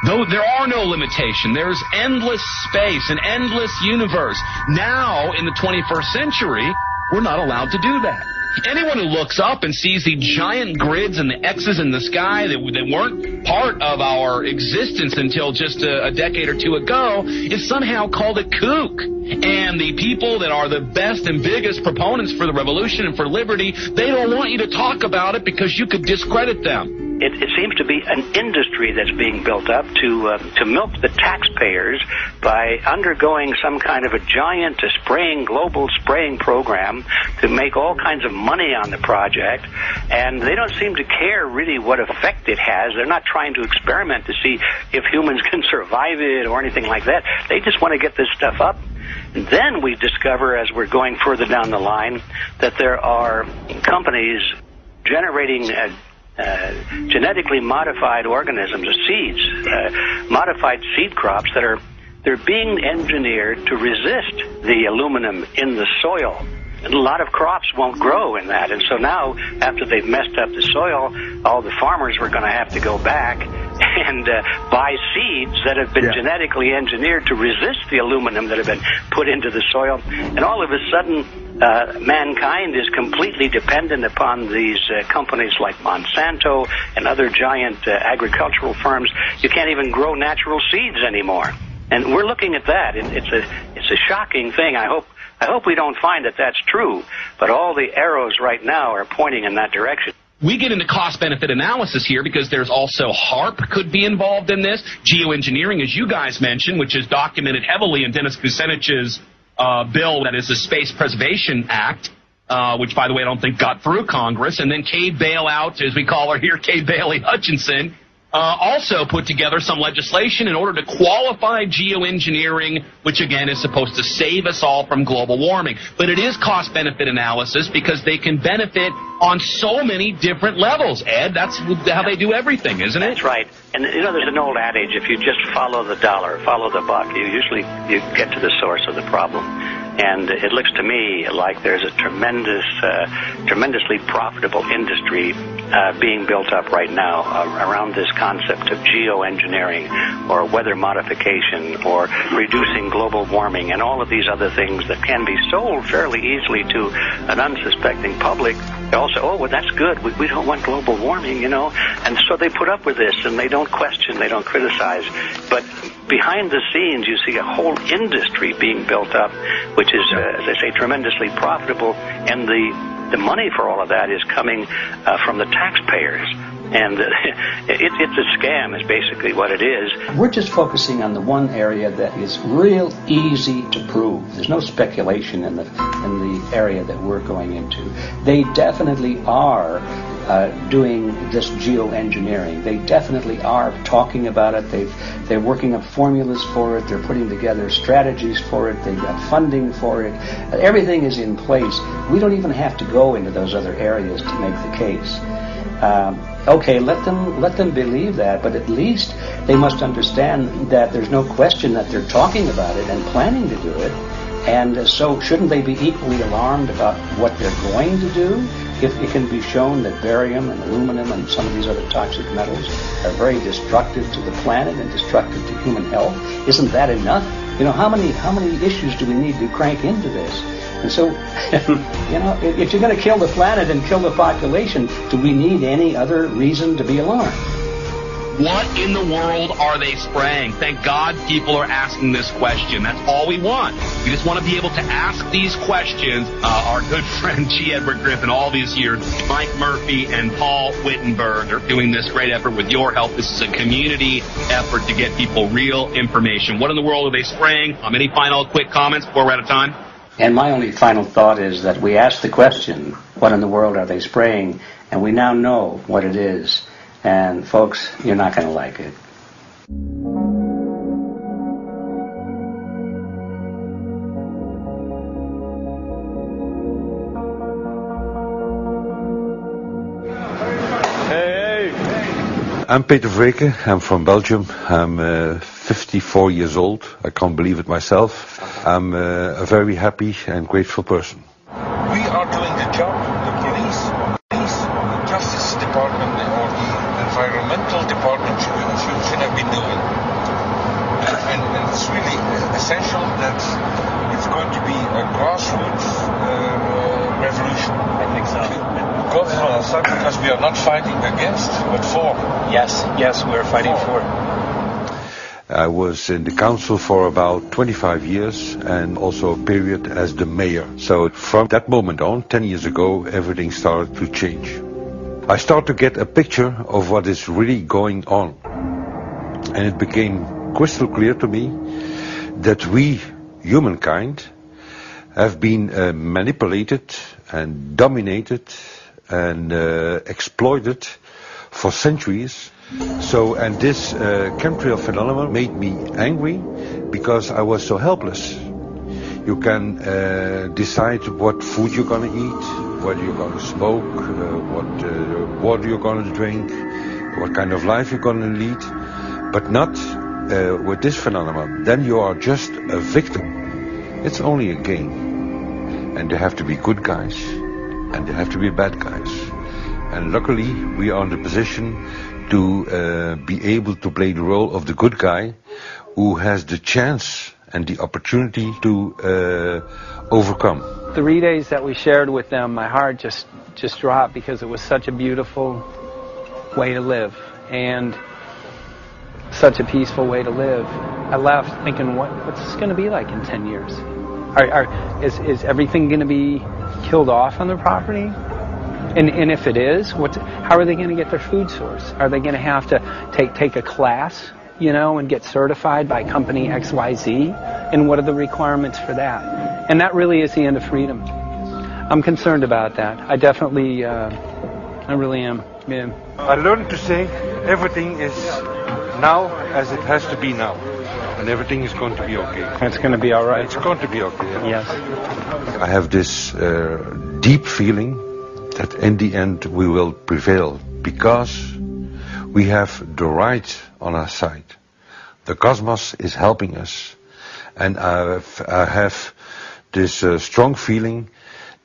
Though there are no limitations, there's endless space, an endless universe. Now, in the 21st century, we're not allowed to do that. Anyone who looks up and sees the giant grids and the X's in the sky that weren't part of our existence until just a decade or two ago is somehow called a kook. And the people that are the best and biggest proponents for the revolution and for liberty, they don't want you to talk about it because you could discredit them. It seems to be an industry that's being built up to milk the taxpayers by undergoing some kind of a giant global spraying program to make all kinds of money on the project, and they don't seem to care really what effect it has. They're not trying to experiment to see if humans can survive it or anything like that. They just want to get this stuff up. And then we discover, as we're going further down the line, that there are companies generating genetically modified organisms, seeds, modified seed crops they're being engineered to resist the aluminum in the soil. And a lot of crops won't grow in that. And so now, after they've messed up the soil, all the farmers were going to have to go back and buy seeds that have been genetically engineered to resist the aluminum that have been put into the soil. And all of a sudden, mankind is completely dependent upon these companies like Monsanto and other giant agricultural firms. You can't even grow natural seeds anymore. And we're looking at that. It's a shocking thing. I hope we don't find that that's true, but all the arrows right now are pointing in that direction. We get into cost-benefit analysis here because there's also HARP could be involved in this. Geoengineering, as you guys mentioned, which is documented heavily in Dennis Kucinich's bill, that is the Space Preservation Act, which, by the way, I don't think got through Congress. And then Kay Bailout, as we call her here, Kay Bailey Hutchinson, also put together some legislation in order to qualify geoengineering, which, again, is supposed to save us all from global warming. But it is cost-benefit analysis because they can benefit on so many different levels, Ed. That's how they do everything, isn't it? That's right. And, there's an old adage, if you just follow the dollar, follow the buck, you get to the source of the problem. And it looks to me like there's a tremendously profitable industry being built up right now around this concept of geoengineering or weather modification or reducing global warming and all of these other things that can be sold fairly easily to an unsuspecting public. They all say, oh, well, that's good. We don't want global warming, And so they put up with this, and they don't question, they don't criticize. But behind the scenes, you see a whole industry being built up, which is, as I say, tremendously profitable, and the money for all of that is coming from the taxpayers. And it's a scam is basically what it is. We're just focusing on the one area that is real easy to prove. There's no speculation in the area that we're going into. They definitely are doing this geoengineering. They definitely are talking about it. They're working up formulas for it. They're putting together strategies for it. They've got funding for it. Everything is in place. We don't even have to go into those other areas to make the case. Okay, let them believe that, but at least they must understand that there's no question that they're talking about it and planning to do it. And so shouldn't they be equally alarmed about what they're going to do if it can be shown that barium and aluminum and some of these other toxic metals are very destructive to the planet and destructive to human health? Isn't that enough? How many issues do we need to crank into this? And so, if you're going to kill the planet and kill the population, do we need any other reason to be alarmed? What in the world are they spraying? Thank God people are asking this question. That's all we want. We just want to be able to ask these questions. Our good friend G. Edward Griffin, all these years, Mike Murphy and Paul Wittenberg are doing this great effort with your help. This is a community effort to get people real information. What in the world are they spraying? Any final quick comments before we're out of time? And my only final thought is that we asked the question, what in the world are they spraying? And we now know what it is. And folks, you're not going to like it. I'm Peter Vreken. I'm from Belgium. I'm 54 years old. I can't believe it myself. I'm a very happy and grateful person. We are doing the job the police, the Justice Department, or the Environmental Department should have been doing. And it's really essential that it's going to be a grassroots revolution. I think so. South because we are not fighting against, but for. Yes, we're fighting for. I was in the council for about 25 years and also a period as the mayor. So from that moment on, 10 years ago, everything started to change. I started to get a picture of what is really going on. And it became crystal clear to me that we, humankind, have been manipulated and dominated and exploited for centuries. So, and this chemtrail phenomenon made me angry because I was so helpless. You can decide what food you're going to eat, whether you're going to smoke, what water you're going to drink, what kind of life you're going to lead, but not with this phenomenon. Then you are just a victim. It's only a game. And there have to be good guys, and there have to be bad guys. And luckily, we are in the position to be able to play the role of the good guy who has the chance and the opportunity to overcome. 3 days that we shared with them, my heart just dropped because it was such a beautiful way to live and such a peaceful way to live. I left thinking, what's this going to be like in 10 years? Is everything going to be killed off on their property? And if it is, how are they going to get their food source? Are they going to have to take a class, and get certified by company XYZ? And what are the requirements for that? And that really is the end of freedom. I'm concerned about that. I definitely, I really am. Yeah. I learned to say everything is now as it has to be now. And everything is going to be okay. It's going to be all right. It's going to be okay. Yes. I have this deep feeling that in the end we will prevail because we have the right on our side. The cosmos is helping us, and I have this strong feeling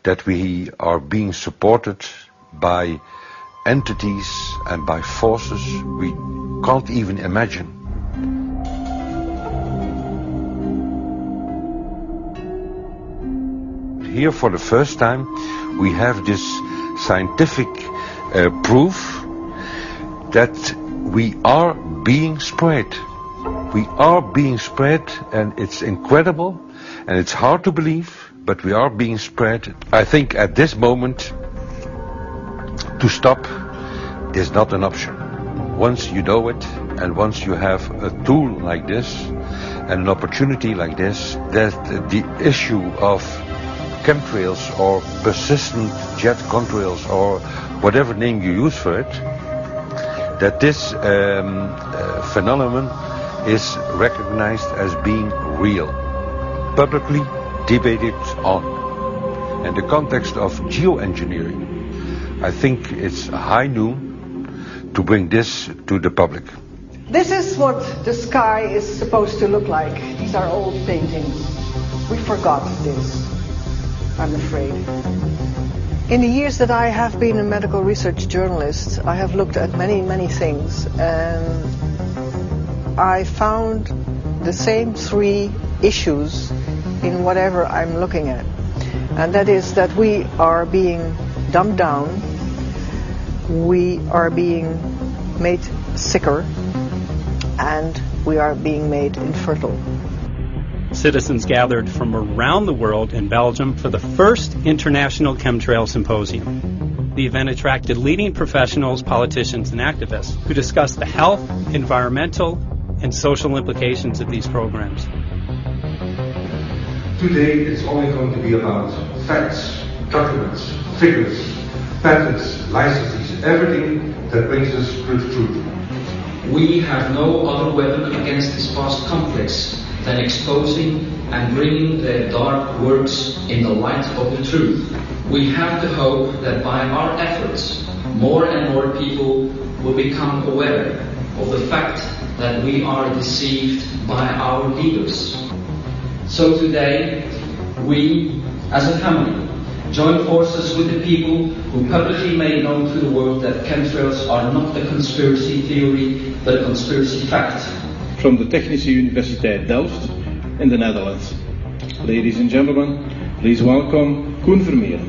that we are being supported by entities and by forces we can't even imagine. Here for the first time we have this scientific proof that we are being spread. We are being spread, and it's incredible and it's hard to believe, but we are being spread. I think at this moment to stop is not an option. Once you know it, and once you have a tool like this and an opportunity like this, that the issue of chemtrails or persistent jet contrails or whatever name you use for it, that this phenomenon is recognized as being real, publicly debated on. In the context of geoengineering, I think it's high noon to bring this to the public. This is what the sky is supposed to look like. These are old paintings. We forgot this, I'm afraid. In the years that I have been a medical research journalist, I have looked at many, many things, and I found the same three issues in whatever I'm looking at. And that is that we are being dumbed down, we are being made sicker, and we are being made infertile. Citizens gathered from around the world in Belgium for the first International Chemtrail Symposium. The event attracted leading professionals, politicians, and activists who discussed the health, environmental, and social implications of these programs. Today it's only going to be about facts, documents, figures, patents, licenses, everything that brings us to the truth. We have no other weapon against this past conflicts than exposing and bringing their dark works in the light of the truth. We have the hope that by our efforts, more and more people will become aware of the fact that we are deceived by our leaders. So today, we, as a family, join forces with the people who publicly made known to the world that chemtrails are not a conspiracy theory, but a conspiracy fact. From the Technische Universiteit Delft in the Netherlands. Ladies and gentlemen, please welcome Koen Vermeeren.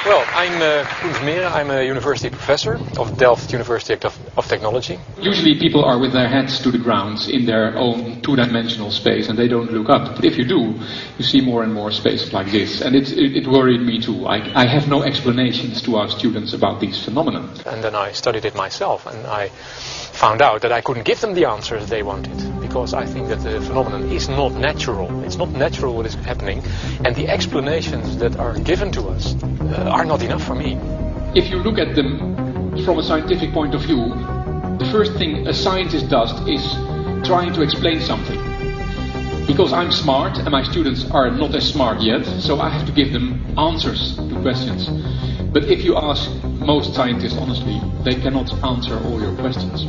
Well, I'm Koen Vermeeren. I'm a university professor of Delft University of Technology. Usually people are with their heads to the ground in their own two-dimensional space and they don't look up. But if you do, you see more and more spaces like this. And it worried me too. I have no explanations to our students about these phenomena. And then I studied it myself and I found out that I couldn't give them the answers they wanted, because I think that the phenomenon is not natural. It's not natural what is happening, and the explanations that are given to us are not enough for me. If you look at them from a scientific point of view, the first thing a scientist does is trying to explain something. Because I'm smart and my students are not as smart yet, so I have to give them answers to questions. But if you ask most scientists honestly, they cannot answer all your questions.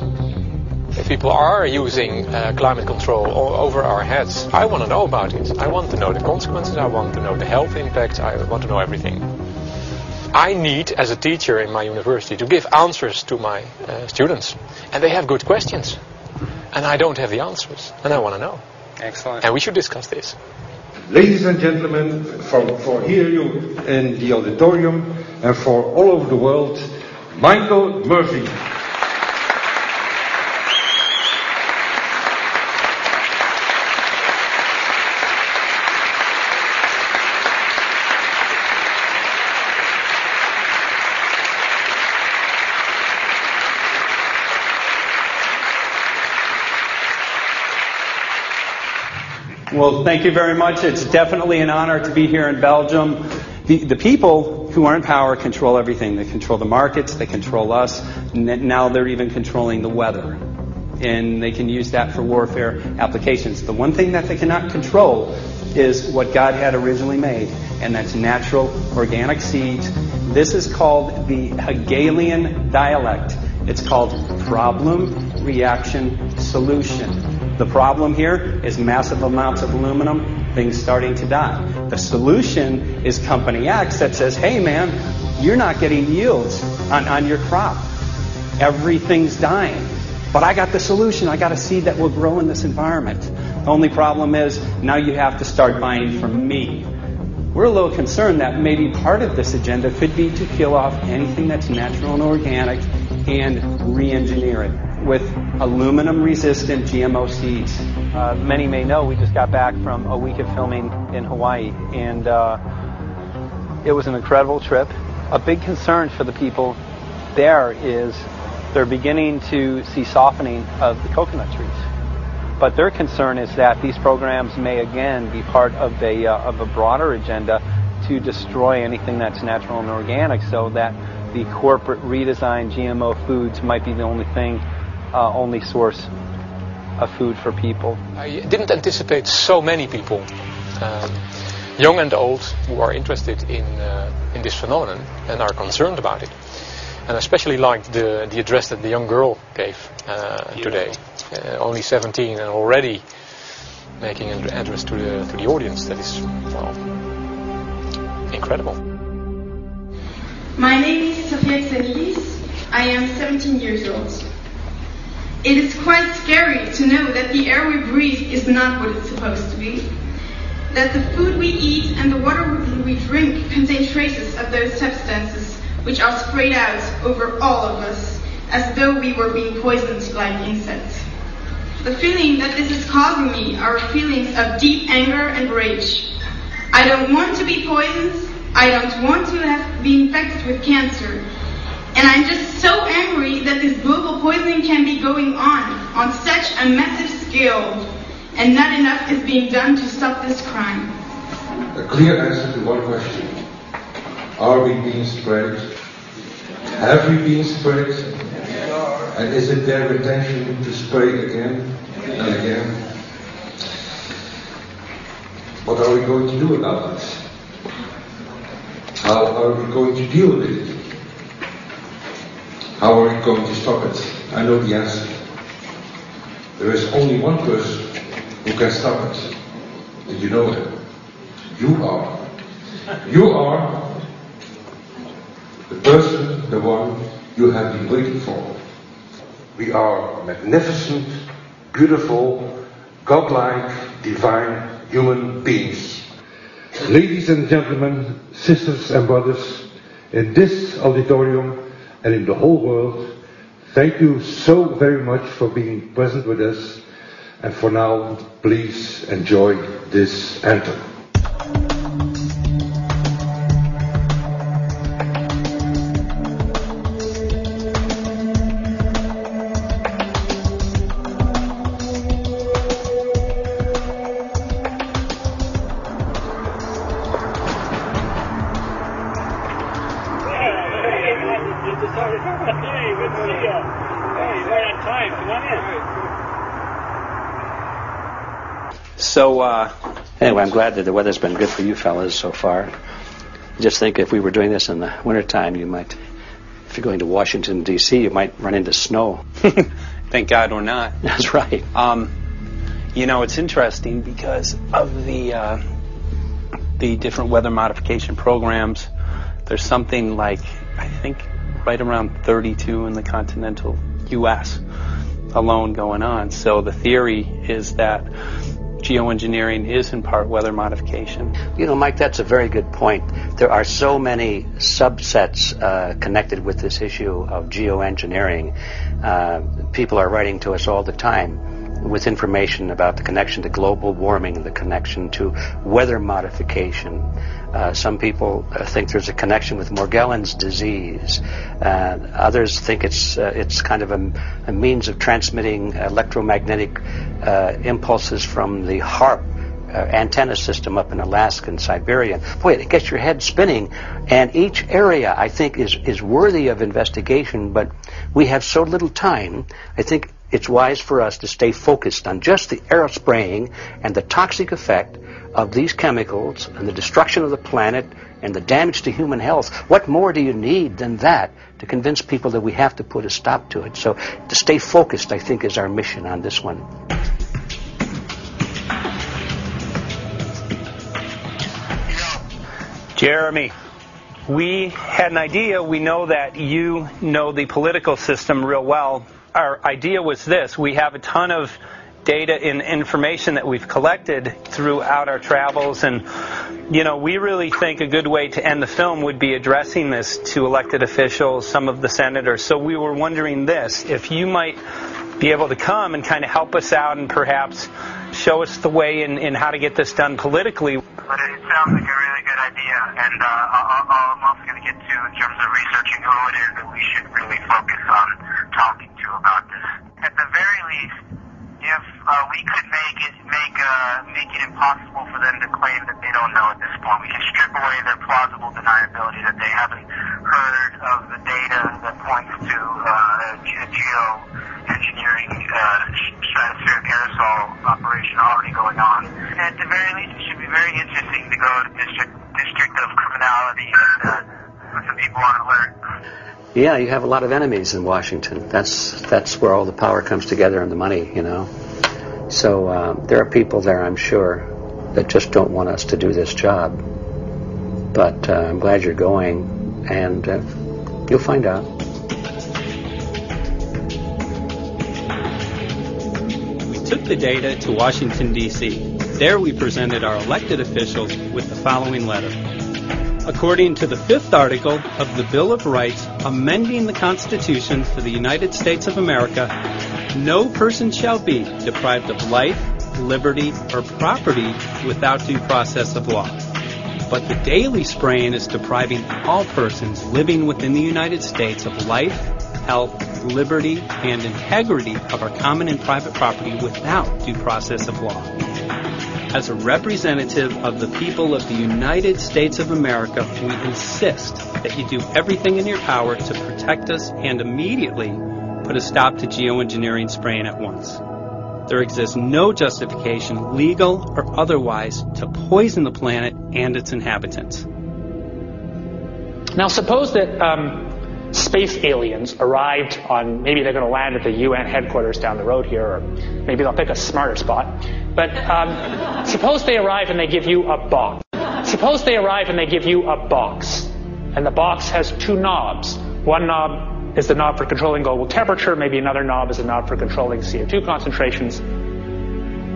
If people are using climate control over our heads, I want to know about it. I want to know the consequences, I want to know the health impacts, I want to know everything. I need, as a teacher in my university, to give answers to my students. And they have good questions. And I don't have the answers. And I want to know. Excellent. And we should discuss this. Ladies and gentlemen, for here you in the auditorium and for all over the world, Michael Murphy. Well, thank you very much. It's definitely an honor to be here in Belgium. The people who are in power control everything. They control the markets, they control us, and now they're even controlling the weather. And they can use that for warfare applications. The one thing that they cannot control is what God had originally made, and that's natural organic seeds. This is called the Hegelian dialect. It's called problem, reaction, solution. The problem here is massive amounts of aluminum, things starting to die. The solution is Company X that says, hey man, you're not getting yields on your crop. Everything's dying. But I got the solution. I got a seed that will grow in this environment. The only problem is now you have to start buying from me. We're a little concerned that maybe part of this agenda could be to kill off anything that's natural and organic and re-engineer it with aluminum-resistant GMO seeds. Many may know we just got back from a week of filming in Hawaii, and it was an incredible trip. A big concern for the people there is they're beginning to see softening of the coconut trees. But their concern is that these programs may again be part of a broader agenda to destroy anything that's natural and organic, so that the corporate redesigned GMO foods might be the only source of food for people. I didn't anticipate so many people, young and old, who are interested in this phenomenon and are concerned about it. And I especially liked the address that the young girl gave today. Only 17 and already making an address to the audience. That is, well, incredible. My name is Sofia Xenidis. I am 17 years old. It is quite scary to know that the air we breathe is not what it's supposed to be. That the food we eat and the water we drink contain traces of those substances which are sprayed out over all of us as though we were being poisoned like insects. The feeling that this is causing me are feelings of deep anger and rage. I don't want to be poisoned. I don't want to be infected with cancer. And I'm just so angry that this global poisoning can be going on such a massive scale, and not enough is being done to stop this crime. A clear answer to one question. Are we being sprayed? Have we been sprayed? And is it their intention to spray again and again? What are we going to do about it? How are we going to deal with it? How are we going to stop it? I know the answer. There is only one person who can stop it. Did you know that? You are. You are the person, the one you have been waiting for. We are magnificent, beautiful, godlike, divine human beings. Ladies and gentlemen, sisters and brothers, in this auditorium and in the whole world, thank you so very much for being present with us. And for now, please enjoy this anthem. So, anyway, I'm glad that the weather's been good for you fellas so far. Just think if we were doing this in the wintertime, you might, if you're going to Washington, D.C., you might run into snow. Thank God we're not. That's right. You know, it's interesting because of the different weather modification programs. There's something like, I think, right around 32 in the continental U.S. alone going on. So the theory is that geoengineering is in part weather modification. You know, Mike, that's a very good point. There are so many subsets connected with this issue of geoengineering. People are writing to us all the time with information about the connection to global warming, the connection to weather modification. Some people think there's a connection with Morgellons disease. Others think it's kind of a means of transmitting electromagnetic impulses from the HAARP antenna system up in Alaska and Siberia. Boy, it gets your head spinning. And each area, I think, is worthy of investigation, but we have so little time. I think it's wise for us to stay focused on just the aerospraying and the toxic effect of these chemicals and the destruction of the planet and the damage to human health. What more do you need than that to convince people that we have to put a stop to it? So to stay focused, I think, is our mission on this one. Jeremy, we had an idea. We know that you know the political system real well. Our idea was this. We have a ton of data and information that we've collected throughout our travels, and you know, we really think a good way to end the film would be addressing this to elected officials, some of the senators. So we were wondering this, if you might be able to come and kind of help us out and perhaps show us the way in how to get this done politically. But it sounds like a really good idea, and all I'm also going to get to in terms of researching who it is that we should really focus on talking to about this. At the very least, if we could make it impossible for them to claim that they don't know at this point, we can strip away their plausible deniability that they haven't heard of the data that points to geoengineering stratospheric aerosol operation already going on. At the very least, it should be very interesting to go to District of Criminality and put some people on alert. Yeah, you have a lot of enemies in Washington. That's where all the power comes together and the money, you know. So there are people there, I'm sure, that just don't want us to do this job. But I'm glad you're going, and you'll find out. We took the data to Washington, D.C. There we presented our elected officials with the following letter. According to the 5th article of the Bill of Rights amending the Constitution for the United States of America, no person shall be deprived of life, liberty, or property without due process of law. But the daily spraying is depriving all persons living within the United States of life, health, liberty, and integrity of our common and private property without due process of law. As a representative of the people of the United States of America, we insist that you do everything in your power to protect us and immediately put a stop to geoengineering spraying at once. There exists no justification, legal or otherwise, to poison the planet and its inhabitants. Now suppose that space aliens arrived on, maybe they're going to land at the UN headquarters down the road here, or maybe they'll pick a smarter spot. But suppose they arrive and they give you a box. Suppose they arrive and they give you a box. And the box has 2 knobs. One knob is the knob for controlling global temperature. Maybe another knob is a knob for controlling CO2 concentrations.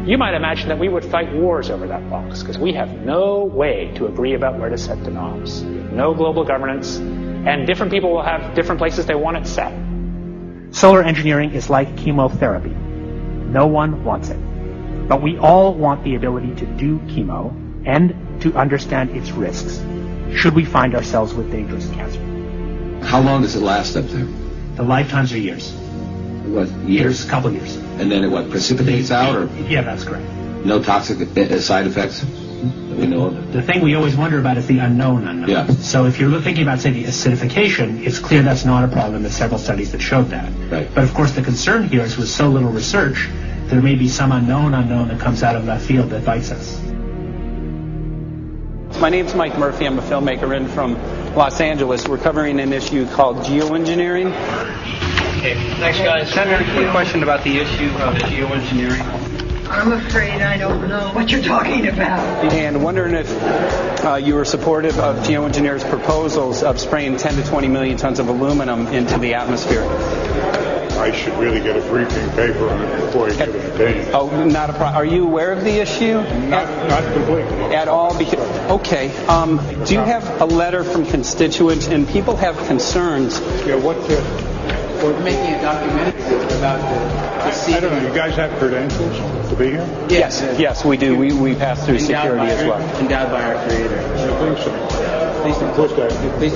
You might imagine that we would fight wars over that box because we have no way to agree about where to set the knobs. No global governance. And different people will have different places they want it set. Solar engineering is like chemotherapy. No one wants it. But we all want the ability to do chemo and to understand its risks, should we find ourselves with dangerous cancer. How long does it last up there? The lifetimes are years. What, years? A couple years. And then it what, precipitates out? Or Yeah, that's correct. no toxic side effects that we know of? The thing we always wonder about is the unknown. Yeah. So if you're thinking about, say, the acidification, it's clear that's not a problem. There's several studies that showed that. Right. But of course the concern here is with so little research, there may be some unknown that comes out of left field that bites us. My name's Mike Murphy. I'm a filmmaker in from Los Angeles. We're covering an issue called geoengineering. Okay, thanks guys. Senator, a question about the issue of geoengineering. I'm afraid I don't know what you're talking about. And wondering if you were supportive of geoengineers' proposals of spraying 10 to 20 million tons of aluminum into the atmosphere. I should really get a briefing paper on it before I give an opinion. Oh, not a problem. Are you aware of the issue? Not completely. At all? Okay. Do you have a letter from constituents, and people have concerns? Yeah, We're making a documentary about the I don't know. You guys have credentials to be here? Yes, we do. We pass through security as well. Endowed by our Creator. I think so. Please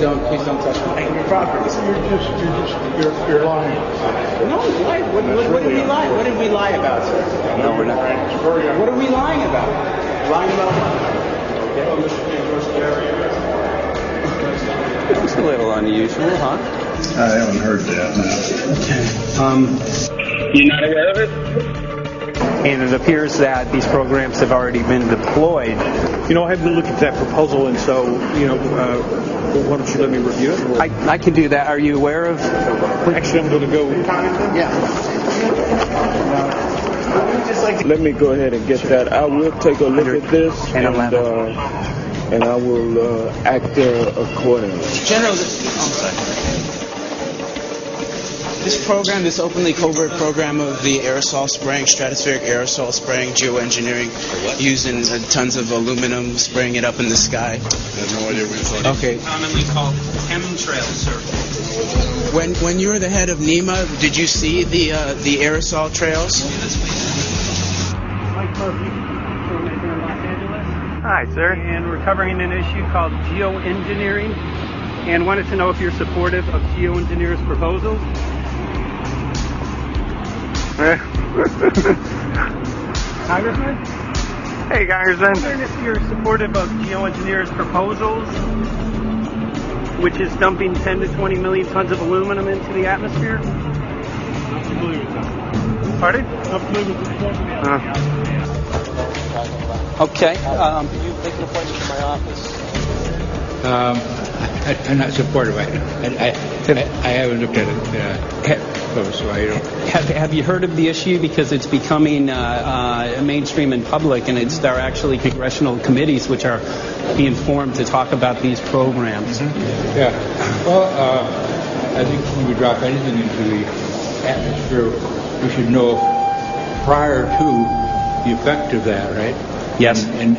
don't touch my property. You're lying. No, what did we lie? What did we lie about, sir? No, we're not. What are we lying about? Lying about what? It's a little unusual, huh? I haven't heard that. Okay. You're not aware of it? And it appears that these programs have already been deployed. You know, I haven't looked at that proposal, and so, why don't you let me review it? I can do that. Are you aware of? Actually, I'm going to go. Yeah. Let me go ahead and get that. I will take a look at this, and I will act accordingly. General, this program, this openly covert program of the aerosol spraying, stratospheric aerosol spraying, geoengineering, using tons of aluminum, spraying it up in the sky. I have no idea what you're talking Okay. Commonly called chemtrails, sir. When you were the head of NEMA, did you see the aerosol trails? Mike Murphy, filmmaker in Los Angeles. Hi, sir. And we're covering an issue called geoengineering, and wanted to know if you're supportive of geoengineers' proposals. Congressman? Hey, Congressman. I'm wondering if you're supportive of geoengineers' proposals, which is dumping 10 to 20 million tons of aluminum into the atmosphere. Not familiar with that. Pardon? Not familiar with the Okay. Can you make an appointment to my office? I'm not supportive of it. I haven't looked at it close, so I don't. Have you heard of the issue? Because it's becoming mainstream in public, and there are actually congressional committees which are being formed to talk about these programs. Mm-hmm. Yeah. Well, I think when we drop anything into the atmosphere, we should know prior to the effect of that, right? Yes. And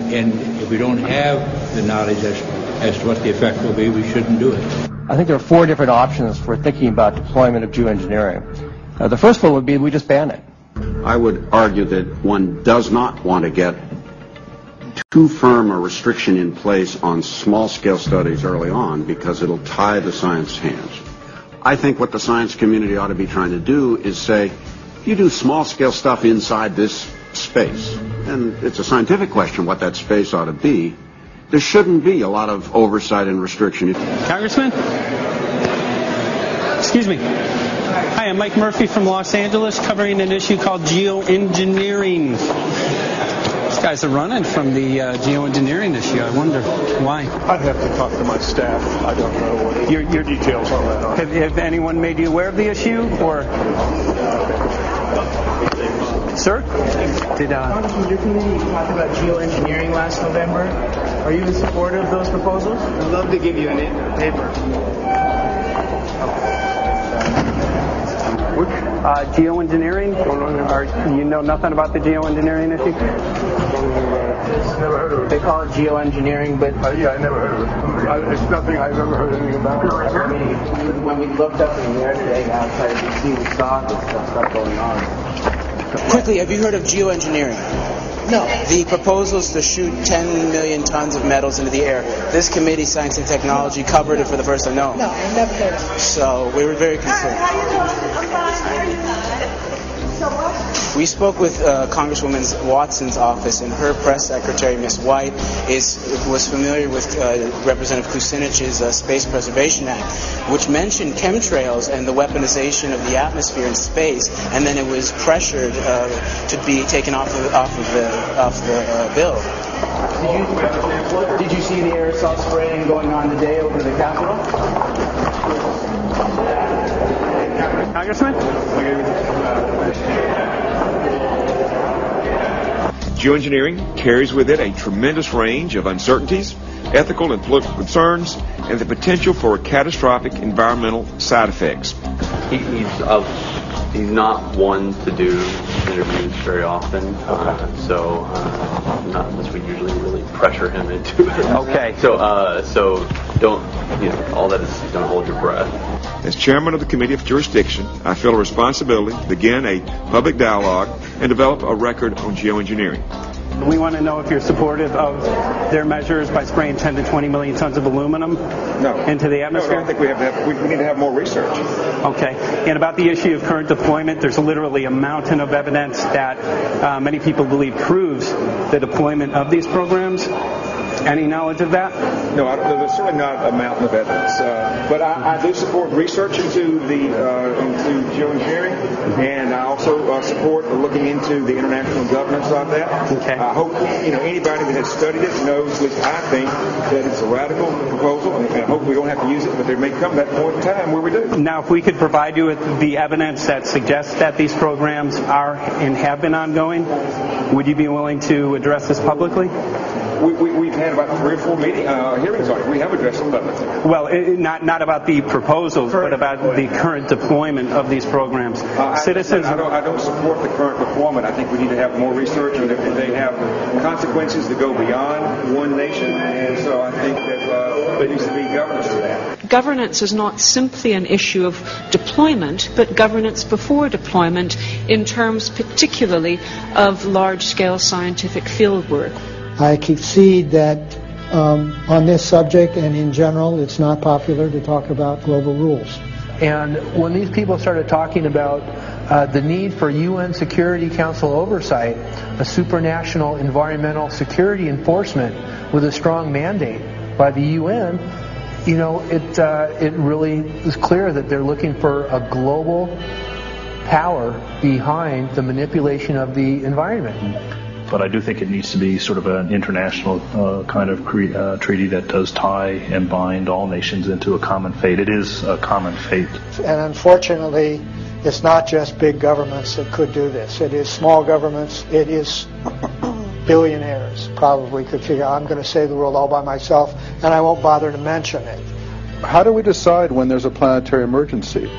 if we don't have the knowledge as to what the effect will be, we shouldn't do it. I think there are 4 different options for thinking about deployment of geoengineering. The first one would be we just ban it. I would argue that one does not want to get too firm a restriction in place on small-scale studies early on because it'll tie the science hands. I think what the science community ought to be trying to do is say, you do small-scale stuff inside this space, and it's a scientific question what that space ought to be. There shouldn't be a lot of oversight and restriction. Congressman? Excuse me. Hi, I'm Mike Murphy from Los Angeles, covering an issue called geoengineering. These guys are running from the geoengineering issue. I wonder why. I'd have to talk to my staff. I don't know what your details on that are. Have anyone made you aware of the issue, or? Sir? Congressman, your committee talked about geoengineering last November. Are you in support of those proposals? I'd love to give you a paper. Geoengineering? You know nothing about the geoengineering issue? about this? Never heard of it. They call it geoengineering, but... yeah, I never heard of it. It's nothing I've ever heard anything about. I mean, when we looked up in the air today outside, you see we saw this stuff going on. Quickly, have you heard of geoengineering? No. The proposal is to shoot 10 million tons of metals into the air. This committee, Science and Technology, covered it for the first time. No. No, I've never heard of it. So we were very concerned. We spoke with Congresswoman Watson's office, and her press secretary, Ms. White, was familiar with Representative Kucinich's Space Preservation Act, which mentioned chemtrails and the weaponization of the atmosphere in space, and then it was pressured to be taken off the bill. Did you see the aerosol spraying going on today over the Capitol? Congressman? Geoengineering carries with it a tremendous range of uncertainties, ethical and political concerns, and the potential for catastrophic environmental side effects. He's not one to do interviews very often, so not unless we usually really pressure him into it. Okay. So don't, all that is, don't hold your breath. As chairman of the Committee of Jurisdiction, I feel a responsibility to begin a public dialogue and develop a record on geoengineering. We want to know if you're supportive of their measures by spraying 10 to 20 million tons of aluminum into the atmosphere? No, I think we need to have more research. Okay. And about the issue of current deployment, there's literally a mountain of evidence that many people believe proves the deployment of these programs. Any knowledge of that? No, there's certainly not a mountain of evidence. But I do support research into geoengineering, and I also support looking into the international governance of that. Okay. I hope anybody that has studied it knows, at least I think, that it's a radical proposal, and I hope we don't have to use it, but there may come that point in time where we do. Now, if we could provide you with the evidence that suggests that these programs are and have been ongoing, would you be willing to address this publicly? We've had about 3 or 4 hearings on it. We have addressed them publicly. Well, not about the proposals, but about the current deployment of these programs. Citizens. I don't support the current deployment. I think we need to have more research, and they have consequences that go beyond one nation, and so I think that there needs to be governance to that. Governance is not simply an issue of deployment, but governance before deployment in terms particularly of large-scale scientific field work. I concede that on this subject and in general, it's not popular to talk about global rules. And when these people started talking about the need for UN Security Council oversight, a supranational environmental security enforcement with a strong mandate by the UN, it really is clear that they're looking for a global power behind the manipulation of the environment. But I do think it needs to be sort of an international kind of treaty that does tie and bind all nations into a common fate. It is a common fate. And unfortunately, it's not just big governments that could do this. It is small governments. It is billionaires probably could figure out, I'm going to save the world all by myself, and I won't bother to mention it. How do we decide when there's a planetary emergency?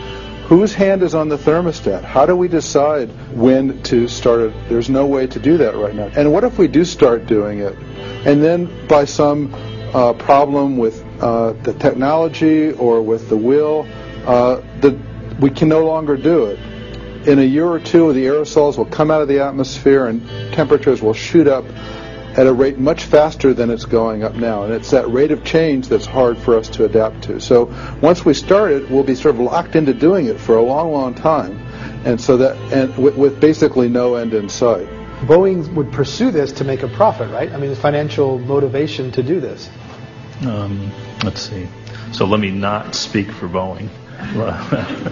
Whose hand is on the thermostat? How do we decide when to start it? There's no way to do that right now. And what if we do start doing it, and then by some problem with the technology or with the will, we can no longer do it? In a year or two, the aerosols will come out of the atmosphere and temperatures will shoot up at a rate much faster than it's going up now. And it's that rate of change that's hard for us to adapt to. So once we start it, we'll be sort of locked into doing it for a long, long time. And so with basically no end in sight. Boeing would pursue this to make a profit, right? I mean, the financial motivation to do this. Let's see. So let me not speak for Boeing.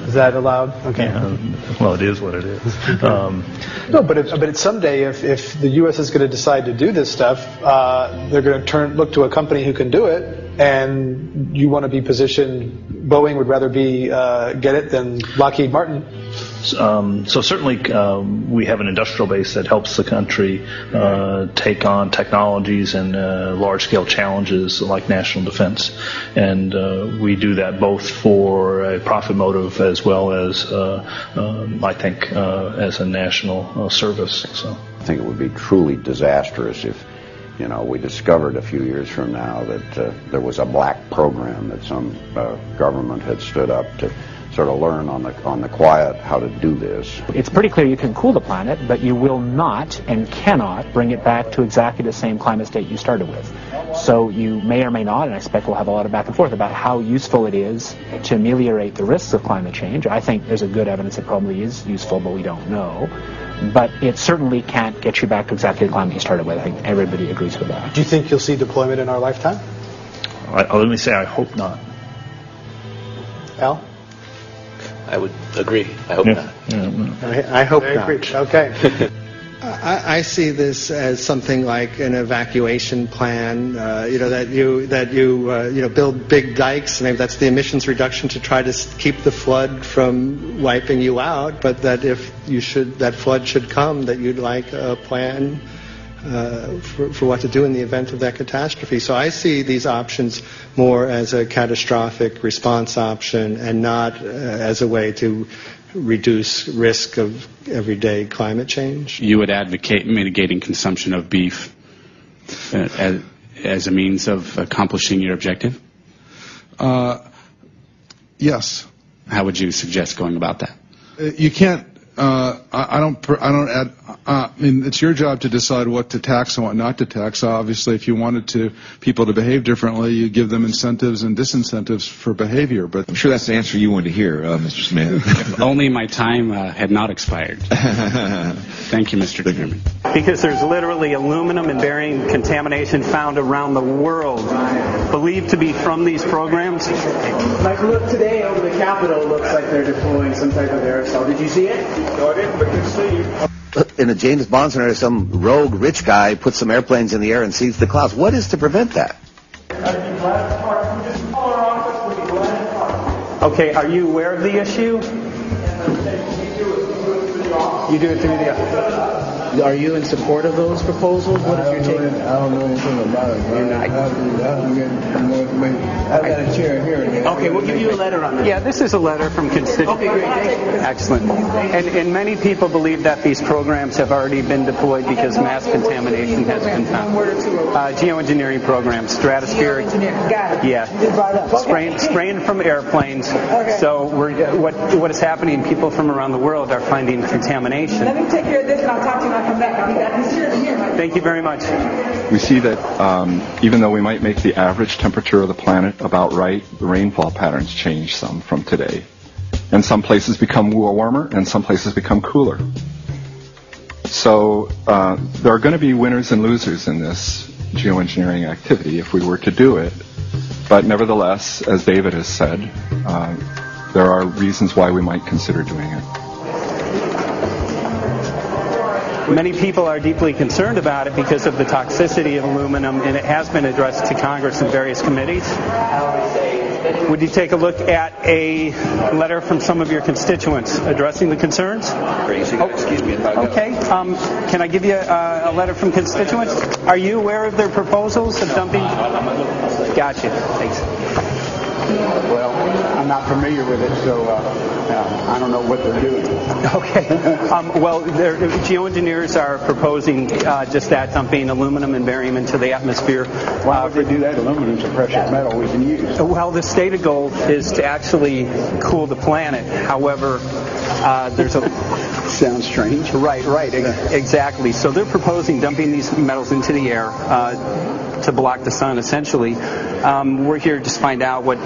Is that allowed? Okay. Yeah, well, it is what it is. No, but someday, if the U.S. is going to decide to do this stuff, they're going to look to a company who can do it, and you want to be positioned. Boeing would rather get it than Lockheed Martin. So certainly we have an industrial base that helps the country take on technologies and large-scale challenges like national defense. And we do that both for a profit motive as well as, I think, as a national service. So I think it would be truly disastrous You know, we discovered a few years from now that there was a black program that some government had stood up to sort of learn on the quiet how to do this. It's pretty clear you can cool the planet, but you will not and cannot bring it back to exactly the same climate state you started with. So you may or may not, and I expect we'll have a lot of back and forth about how useful it is to ameliorate the risks of climate change. I think there's a good evidence it probably is useful, but we don't know. But it certainly can't get you back to exactly the climate you started with. I think everybody agrees with that. Do you think you'll see deployment in our lifetime? Let me say I hope not. Al? I would agree. I hope not. I hope not. Okay. I see this as something like an evacuation plan. That you build big dikes. Maybe that's the emissions reduction to try to keep the flood from wiping you out. But that if that flood should come, that you'd like a plan for what to do in the event of that catastrophe. So I see these options more as a catastrophic response option and not as a way to reduce risk of everyday climate change. You would advocate mitigating consumption of beef as a means of accomplishing your objective? Yes. How would you suggest going about that? You can't. I mean, it's your job to decide what to tax and what not to tax. Obviously, if you wanted people to behave differently, you give them incentives and disincentives for behavior. But I'm sure that's the answer you wanted to hear, Mr. Smith. If only my time had not expired. Thank you, Mr. Chairman. Because there's literally aluminum and barium contamination found around the world, believed to be from these programs. Like, look, today over the Capitol, looks like they're deploying some type of aerosol. Did you see it? No, I didn't, but you see. In a James Bond scenario, some rogue rich guy puts some airplanes in the air and sees the clouds. What is to prevent that? Okay, are you aware of the issue? You do it through the... Are you in support of those proposals? What is your take? I don't know anything about it. You're not. I have to get more information. I've got a chair here. Okay, we'll give you a letter on that. Yeah, this is a letter from constituents. Okay, great. Excellent. And many people believe that these programs have already been deployed because mass contamination has been found. Geoengineering programs, stratospheric. Got it. Yeah. Spraying from airplanes. Okay. So what is happening? People from around the world are finding contamination. Let me take care of this and I'll talk to you when I come back. Thank you very much. We see that even though we might make the average temperature of the planet about right, the rainfall patterns change some from today. And some places become warmer and some places become cooler. So there are going to be winners and losers in this geoengineering activity if we were to do it. But nevertheless, as David has said, there are reasons why we might consider doing it. Many people are deeply concerned about it because of the toxicity of aluminum, and it has been addressed to Congress in various committees. Would you take a look at a letter from some of your constituents addressing the concerns? Excuse me. Okay. Can I give you a letter from constituents? Are you aware of their proposals of dumping? Gotcha. Thanks. Well, I'm not familiar with it, so I don't know what they're doing. Okay. Geoengineers are proposing just that, dumping aluminum and barium into the atmosphere. Why would they do that? Aluminum's a precious metal we can use. Well, the stated goal is to actually cool the planet. However, there's a... Sounds strange. Right. Exactly. So they're proposing dumping these metals into the air to block the sun, essentially. We're here to find out what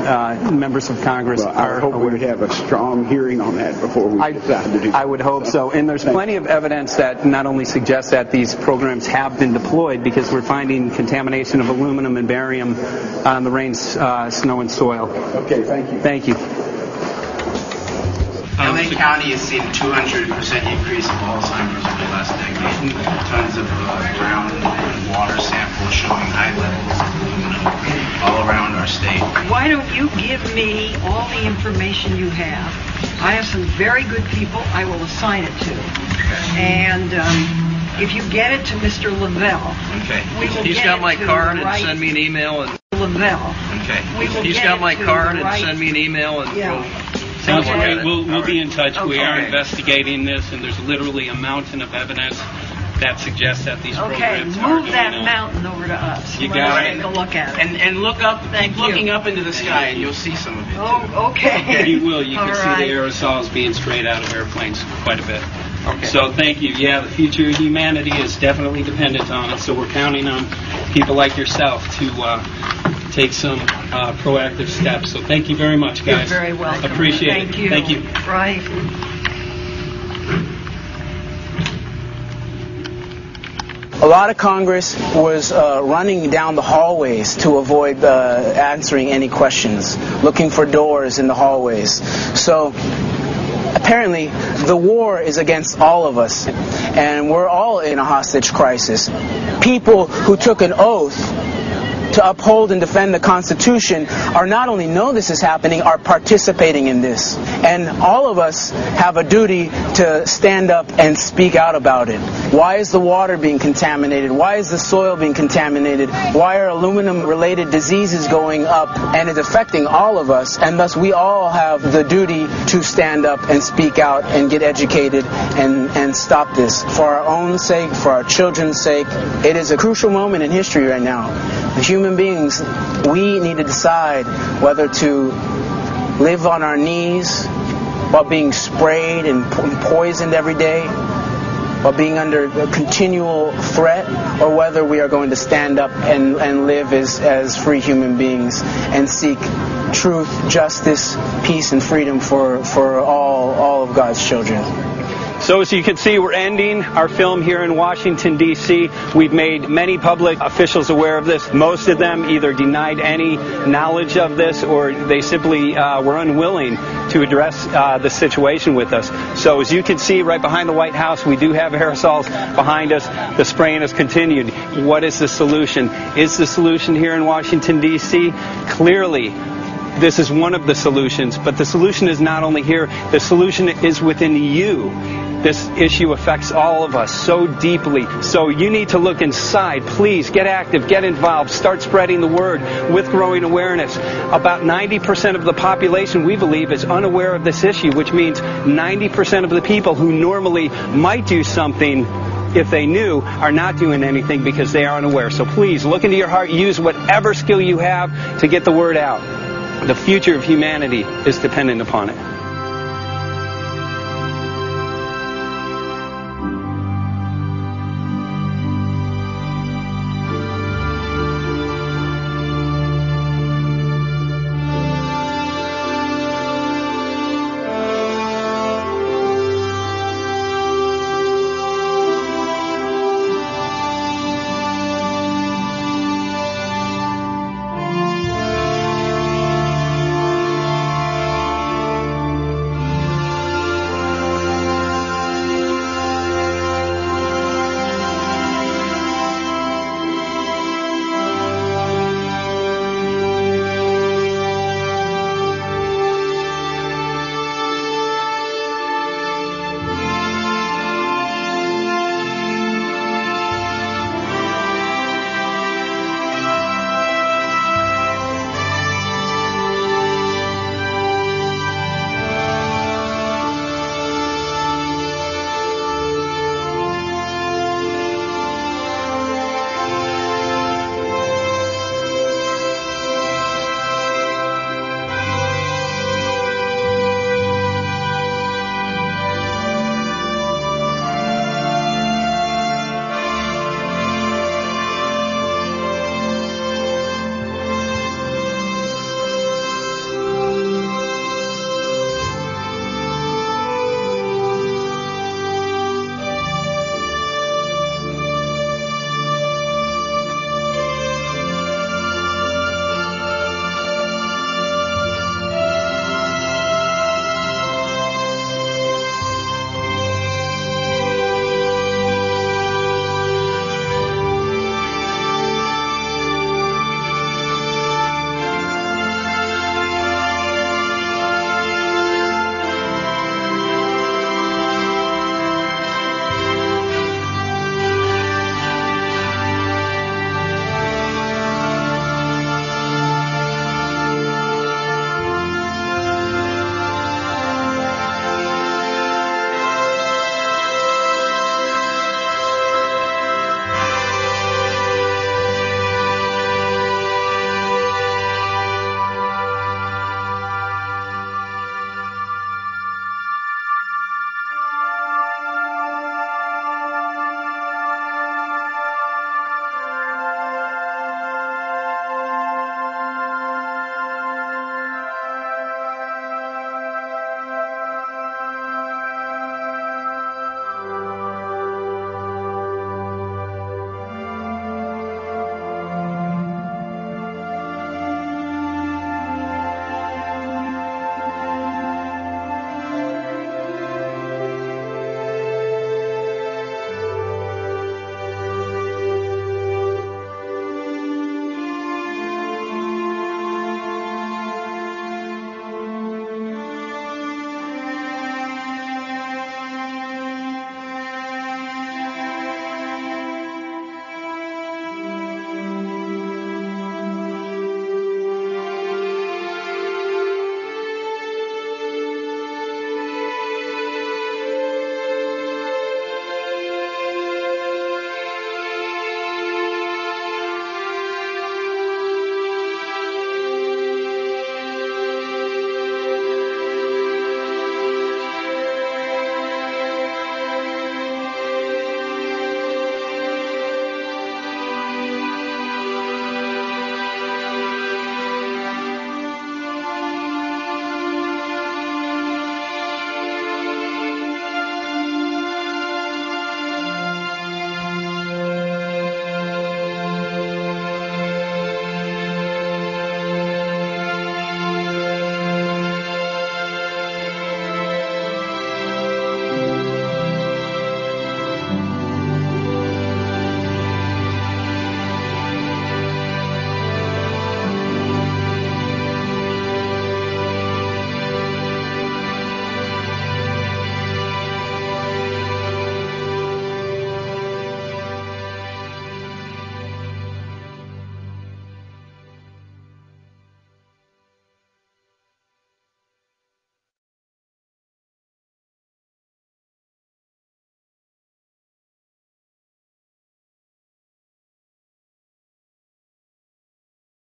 members of Congress are. I hope we would have a strong hearing on that before we decide to do. I would hope so. And there's plenty of evidence that not only suggests that these programs have been deployed, because we're finding contamination of aluminum and barium on the rain, snow, and soil. Okay, thank you. Thank you. LA County has seen a 200% increase of Alzheimer's over the last decade. Tons of ground and water samples showing high levels of aluminum all around our state. Why don't you give me all the information you have? I have some very good people I will assign it to. And if you get it to Mr. Lavelle, he's got my card and send me an email. Lavelle. Okay. He's got my card and send me an email and We'll be in touch. We are investigating this, and there's literally a mountain of evidence that suggests that these Okay, programs are move going that on. mountain over to us. You Let got us it. take a look at it. And look up, Thank keep you. looking up into the sky, and you'll see some of it. Oh, okay. You will. You can All see right. the aerosols being sprayed out of airplanes quite a bit. Okay. So thank you. Yeah, the future of humanity is definitely dependent on it. So we're counting on people like yourself to take some proactive steps. So thank you very much, guys. You're very welcome. Appreciate Thank it. you. Thank you. Right. A lot of Congress was running down the hallways to avoid answering any questions, looking for doors in the hallways. So apparently the war is against all of us, and we're all in a hostage crisis. People who took an oath to uphold and defend the Constitution are not only know this is happening, are participating in this. And all of us have a duty to stand up and speak out about it. Why is the water being contaminated? Why is the soil being contaminated? Why are aluminum-related diseases going up? And it's affecting all of us, and thus we all have the duty to stand up and speak out and get educated and stop this. For our own sake, for our children's sake, it is a crucial moment in history right now. The human beings, we need to decide whether to live on our knees while being sprayed and poisoned every day, while being under a continual threat, or whether we are going to stand up and live as free human beings and seek truth, justice, peace, and freedom for all of God's children. So as you can see, we're ending our film here in Washington, D.C. We've made many public officials aware of this. Most of them either denied any knowledge of this, or they simply were unwilling to address the situation with us. So as you can see right behind the White House, we do have aerosols behind us. The spraying has continued. What is the solution? Is the solution here in Washington, D.C.? Clearly, this is one of the solutions, but the solution is not only here, the solution is within you. This issue affects all of us so deeply. So you need to look inside. Please get active, get involved, start spreading the word with growing awareness. About 90% of the population, we believe, is unaware of this issue, which means 90% of the people who normally might do something if they knew are not doing anything because they are unaware. So please look into your heart, use whatever skill you have to get the word out. The future of humanity is dependent upon it.